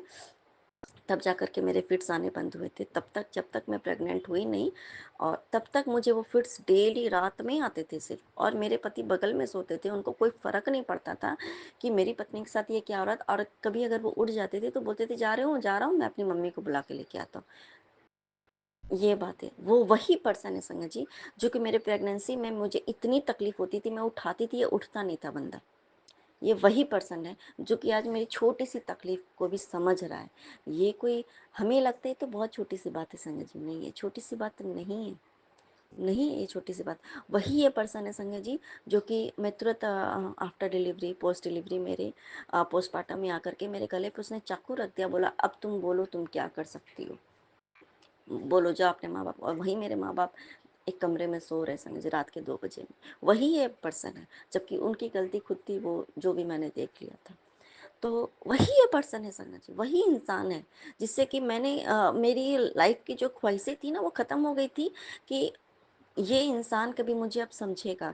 तब जा कर के मेरे फिट्स आने बंद हुए थे। तब तक जब तक मैं प्रेग्नेंट हुई नहीं, और तब तक मुझे वो फिट्स डेली रात में आते थे सिर्फ, और मेरे पति बगल में सोते थे, उनको कोई फ़र्क नहीं पड़ता था कि मेरी पत्नी के साथ ये क्या हो रहा था। और कभी अगर वो उठ जाते थे तो बोलते थे, जा रहा हूँ, मैं अपनी मम्मी को बुला के लेके आता हूँ। ये बात है, वो वही पर्सन है संगत जी, जो कि मेरे प्रेगनेंसी में मुझे इतनी तकलीफ होती थी, मैं उठाती थी, ये उठता नहीं था बंदा। ये वही पर्सन है जो कि आज मेरी छोटी सी तकलीफ को भी समझ रहा है। ये कोई, हमें लगता है तो बहुत छोटी सी बात है संगत जी, नहीं, ये छोटी सी बात नहीं है, नहीं है ये छोटी सी बात। वही ये पर्सन है संगत जी, जो कि मैं तुरंत आफ्टर डिलीवरी, पोस्ट डिलीवरी, मेरे पोस्टमार्टम में आकर के मेरे गले पे उसने चाकू रख दिया, बोला अब तुम बोलो तुम क्या कर सकती हो, बोलो जाओ अपने माँ बाप। और वही मेरे माँ बाप एक कमरे में सो रहे संग जी रात के 2 बजे में, वही ये पर्सन है, जबकि उनकी गलती खुद थी, वो जो भी मैंने देख लिया था। तो वही ये पर्सन है संगत जी, वही इंसान है जिससे कि मैंने मेरी लाइफ की जो ख्वाहिशें थी ना, वो ख़त्म हो गई थी कि ये इंसान कभी मुझे अब समझेगा।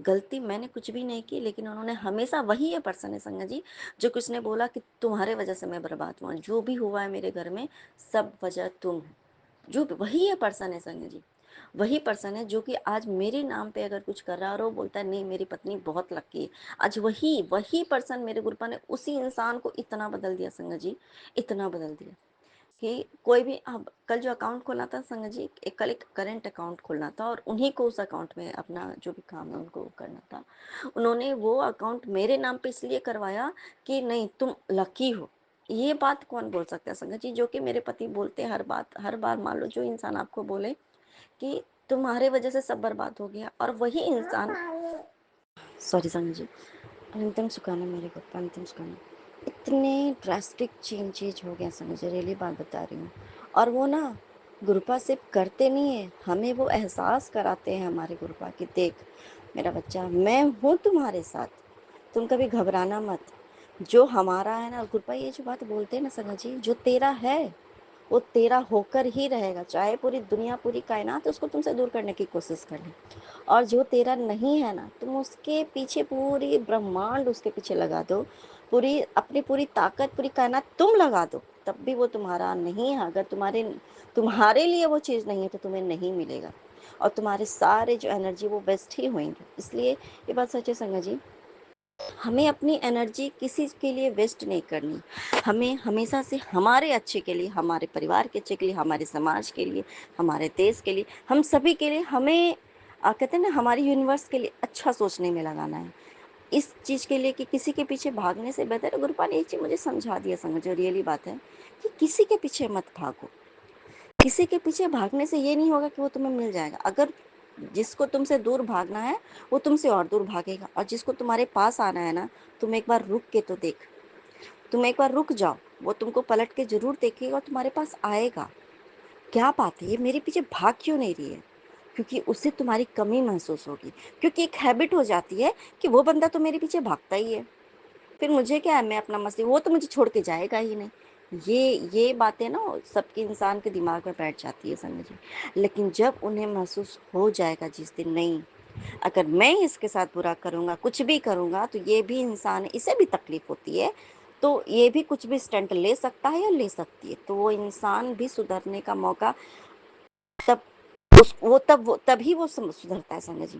गलती मैंने कुछ भी नहीं की, लेकिन उन्होंने हमेशा, वही ये पर्सन है संगत जी, जो कि उसने बोला कि तुम्हारे वजह से मैं बर्बाद हुआ, जो भी हुआ है मेरे घर में सब वजह तुम हो। जो वही ये पर्सन है संगत जी, वही पर्सन है जो कि आज मेरे नाम पे अगर कुछ कर रहा है और वो बोलता है नहीं मेरी पत्नी बहुत लकी है। आज वही वही पर्सन मेरे गुरुपा ने उसी इंसान को इतना बदल दिया संगत जी, इतना बदल दिया कि कोई भी, अब कल जो अकाउंट खोलना था संगत जी, कल एक करेंट अकाउंट खोलना था, और उन्हीं को उस अकाउंट में अपना जो भी काम है उनको करना था। उन्होंने वो अकाउंट मेरे नाम पे इसलिए करवाया कि नहीं तुम लकी हो। ये बात कौन बोल सकता है संगत जी, जो कि मेरे पति बोलते हैं हर बात, हर बार। मान लो जो इंसान आपको बोले कि तुम्हारे वजह से सब बर्बाद हो गया, और वही इंसान, सॉरी संगत जी, अनंतम सुखाना, मेरे को अनंतम सुखाना, इतने ड्रास्टिक चेंजेज हो गए संगत जी, रियली बात बता रही हूँ। और वो ना गुरुपा सिर्फ करते नहीं है, हमें वो एहसास कराते हैं हमारे गुरुपा की, देख मेरा बच्चा मैं हूँ तुम्हारे साथ, तुम कभी घबराना मत। जो हमारा है ना गुरुपा, ये जो बात बोलते हैं ना संगत जी, जो तेरा है वो तेरा होकर ही रहेगा, चाहे पूरी दुनिया पूरी कायनात उसको तुमसे दूर करने की कोशिश कर ले। और जो तेरा नहीं है ना, तुम उसके पीछे पूरी ब्रह्मांड उसके पीछे लगा दो, पूरी अपनी पूरी ताकत, पूरी कायनात तुम लगा दो, तब भी वो तुम्हारा नहीं है। अगर तुम्हारे लिए वो चीज़ नहीं है तो तुम्हें नहीं मिलेगा, और तुम्हारे सारे जो एनर्जी वो वेस्ट ही होंगे। इसलिए ये बात सच है संगा जी, हमें अपनी एनर्जी किसी के लिए वेस्ट नहीं करनी। हमें हमेशा से हमारे अच्छे के लिए, हमारे परिवार के अच्छे के लिए, हमारे समाज के लिए, हमारे देश के लिए, हम सभी के लिए, हमें कहते हैं ना, हमारी यूनिवर्स के लिए अच्छा सोचने में लगाना है। इस चीज़ के लिए कि किसी के पीछे भागने से बेहतर है, गुरुपा ने एक चीज़ मुझे समझा दिया संग, जो रियली बात है, कि किसी के पीछे मत भागो। किसी के पीछे भागने से ये नहीं होगा कि वो तुम्हें मिल जाएगा। अगर जिसको तुमसे दूर भागना है वो तुमसे और दूर भागेगा, और जिसको तुम्हारे पास आना है ना, तुम एक बार रुक के तो देख, तुम एक बार रुक जाओ, वो तुमको पलट के जरूर देखेगा और तुम्हारे पास आएगा। क्या बात है, ये मेरे पीछे भाग क्यों नहीं रही है? क्योंकि उससे तुम्हारी कमी महसूस होगी, क्योंकि एक हैबिट हो जाती है कि वो बंदा तो मेरे पीछे भागता ही है, फिर मुझे क्या है, मैं अपना मस्ती, वो तो मुझे छोड़ के जाएगा ही नहीं। ये बातें ना सबके इंसान के दिमाग में बैठ जाती है संग जी। लेकिन जब उन्हें महसूस हो जाएगा जिस दिन, नहीं, अगर मैं इसके साथ बुरा करूँगा, कुछ भी करूँगा, तो ये भी इंसान है, इसे भी तकलीफ होती है, तो ये भी कुछ भी स्टंट ले सकता है या ले सकती है, तो वो इंसान भी सुधरने का मौका तब तभी वो सुधरता है संगत जी।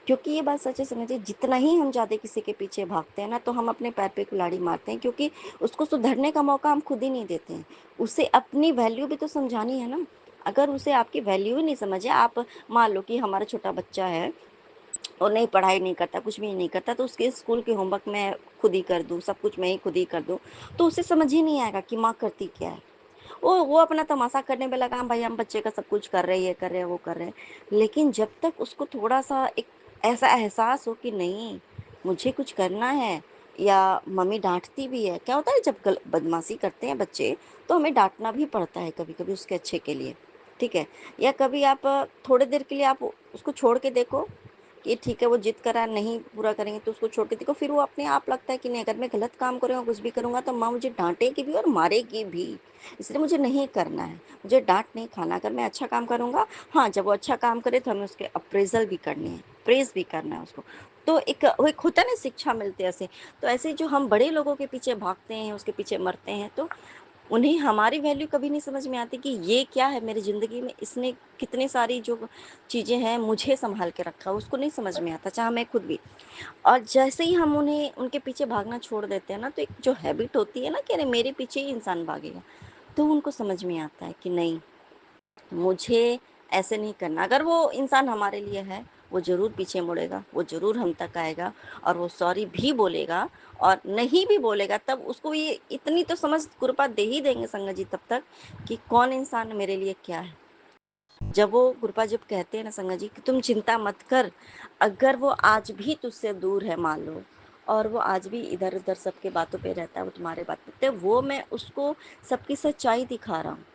क्योंकि ये बात सच है संगत जी, जितना ही हम ज्यादा किसी के पीछे भागते हैं ना, तो हम अपने पैर पे कुल्हाड़ी मारते हैं, क्योंकि उसको सुधरने का मौका हम खुद ही नहीं देते हैं। उसे अपनी वैल्यू भी तो समझानी है ना। अगर उसे आपकी वैल्यू ही नहीं समझे, आप मान लो कि हमारा छोटा बच्चा है और नहीं, पढ़ाई नहीं करता, कुछ भी नहीं करता, तो उसके स्कूल के होमवर्क मैं खुद ही कर दूँ, सब कुछ मैं ही खुद ही कर दूँ, तो उसे समझ ही नहीं आएगा कि माँ करती क्या है। वो अपना तमाशा करने में लगा, भाई हम बच्चे का सब कुछ कर रहे हैं, ये कर रहे हैं, वो कर रहे हैं। लेकिन जब तक उसको थोड़ा सा एक ऐसा एहसास हो कि नहीं, मुझे कुछ करना है, या मम्मी डांटती भी है, क्या होता है जब बदमाशी करते हैं बच्चे, तो हमें डांटना भी पड़ता है कभी कभी उसके अच्छे के लिए, ठीक है। या कभी आप थोड़ी देर के लिए आप उसको छोड़ के देखो कि ठीक है, वो जिद करा नहीं पूरा करेंगे, तो उसको छोड़ के देखो, फिर वो अपने आप लगता है कि नहीं, अगर मैं गलत काम करूँगा, कुछ भी करूँगा, तो माँ मुझे डांटेगी भी और मारेगी भी, इसलिए मुझे नहीं करना है, मुझे डांट नहीं खाना। अगर मैं अच्छा काम करूँगा, हाँ, जब वो अच्छा काम करे तो हमें उसके अप्रेजल भी करने हैं, प्रेज भी करना है उसको। तो वो एक होता है ना, शिक्षा मिलती है ऐसे। तो ऐसे जो हम बड़े लोगों के पीछे भागते हैं, उसके पीछे मरते हैं, तो उन्हें हमारी वैल्यू कभी नहीं समझ में आती कि ये क्या है मेरी ज़िंदगी में, इसने कितनी सारी जो चीज़ें हैं मुझे संभाल के रखा, उसको नहीं समझ में आता, चाहे मैं खुद भी। और जैसे ही हम उन्हें उनके पीछे भागना छोड़ देते हैं ना, तो एक जो हैबिट होती है ना कि अरे मेरे पीछे ही इंसान भागेगा, तो उनको समझ में आता है कि नहीं, मुझे ऐसे नहीं करना। अगर वो इंसान हमारे लिए है, वो ज़रूर पीछे मुड़ेगा, वो ज़रूर हम तक आएगा, और वो सॉरी भी बोलेगा, और नहीं भी बोलेगा तब उसको ये इतनी तो समझ कृपा दे ही देंगे संगत जी तब तक, कि कौन इंसान मेरे लिए क्या है। जब वो कृपा जब कहते हैं ना संगत जी कि तुम चिंता मत कर, अगर वो आज भी तुझसे दूर है मान लो, और वो आज भी इधर उधर सबके बातों पे रहता है, वो तुम्हारे बात पे, तो वो मैं उसको सबकी सच्चाई दिखा रहा हूँ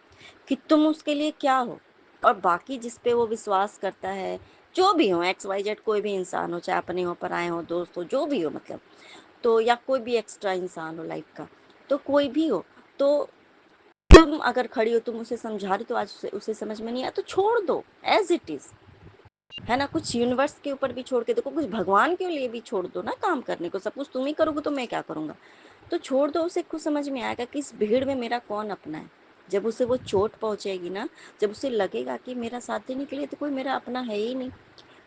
कि तुम उसके लिए क्या हो। और बाकी जिस पे वो विश्वास करता है, जो भी हो, एक्स वाई जेड कोई भी इंसान हो, चाहे अपने हो, पराए हो, दोस्त हो, जो भी हो मतलब, तो या कोई भी एक्स्ट्रा इंसान हो लाइफ का, तो कोई भी हो, तो तुम अगर खड़ी हो, तुम उसे समझा रही, तो आज उसे समझ में नहीं आया तो छोड़ दो, एज इट इज, है ना। कुछ यूनिवर्स के ऊपर भी छोड़ के देखो, कुछ भगवान के लिए भी छोड़ दो ना काम करने को। सब कुछ तुम ही करोगे तो मैं क्या करूंगा, तो छोड़ दो। उसे खुद समझ में आएगा कि इस भीड़ में मेरा कौन अपना है। जब उसे वो चोट पहुंचेगी ना, जब उसे लगेगा कि मेरा साथ देने के लिए तो कोई मेरा अपना है ही नहीं,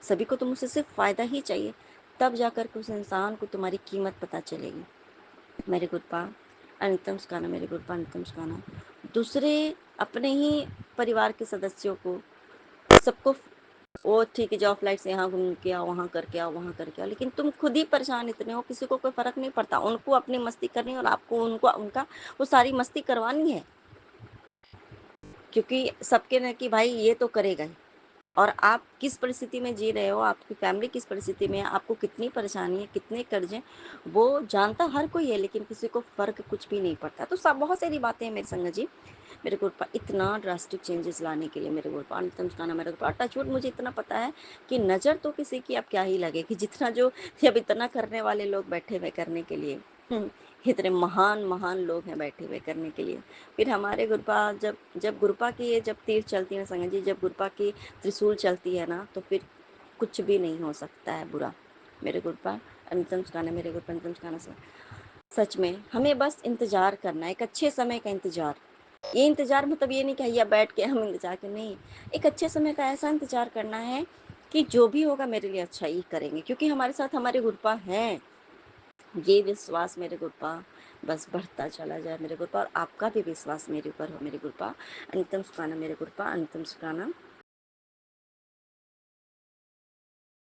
सभी को तो मुझसे सिर्फ फायदा ही चाहिए, तब जाकर के उस इंसान को तुम्हारी कीमत पता चलेगी। मेरे गुरपा अनितम सुखाना, मेरे गुरपा अनितम सुखाना। दूसरे अपने ही परिवार के सदस्यों को, सबको, वो ठीक है जाओ फ्लाइट से यहाँ घूम के आओ, वहाँ करके आओ, वहाँ करके आओ, लेकिन तुम खुद ही परेशान इतने हो, किसी को कोई फर्क नहीं पड़ता। उनको अपनी मस्ती करनी है और आपको उनको उनका वो सारी मस्ती करवानी है, क्योंकि सबके ने कि भाई ये तो करेगा ही। और आप किस परिस्थिति में जी रहे हो, आपकी फैमिली किस परिस्थिति में है, आपको कितनी परेशानी है, कितने कर्जे, वो जानता हर कोई है, लेकिन किसी को फर्क कुछ भी नहीं पड़ता। तो सब बहुत सारी बातें हैं मेरे संग जी, मेरे को इतना ड्रास्टिक चेंजेस लाने के लिए, मेरे को अंतम सुखाना, मेरे को टचवुड, मुझे इतना पता है कि नज़र तो किसी की अब क्या ही लगेगी, जितना जो अब इतना करने वाले लोग बैठे हुए करने के लिए, इतने महान महान लोग हैं बैठे हुए करने के लिए। फिर हमारे गुरुपा जब जब गुरुपा की ये जब तीर चलती है संगत जी, जब गुरुपा की त्रिशूल चलती है ना, तो फिर कुछ भी नहीं हो सकता है बुरा। मेरे गुरुपा अंतम सुखाना, मेरे गुरुपा अंतम सुखाना सच में हमें बस इंतज़ार करना है, एक अच्छे समय का इंतज़ार। ये इंतज़ार मतलब ये नहीं कि या बैठ के हम इंतज़ार करें, नहीं। एक अच्छे समय का ऐसा इंतज़ार करना है कि जो भी होगा मेरे लिए अच्छा ही करेंगे, क्योंकि हमारे साथ हमारे गुरुपा हैं। ये विश्वास मेरे गुरुपा बस बढ़ता चला जाए मेरे गुरुपा, और आपका भी विश्वास मेरे ऊपर हो मेरे गुरुपा। अनंतम सुखाना मेरे गुरुपा, अनंतम सुखाना।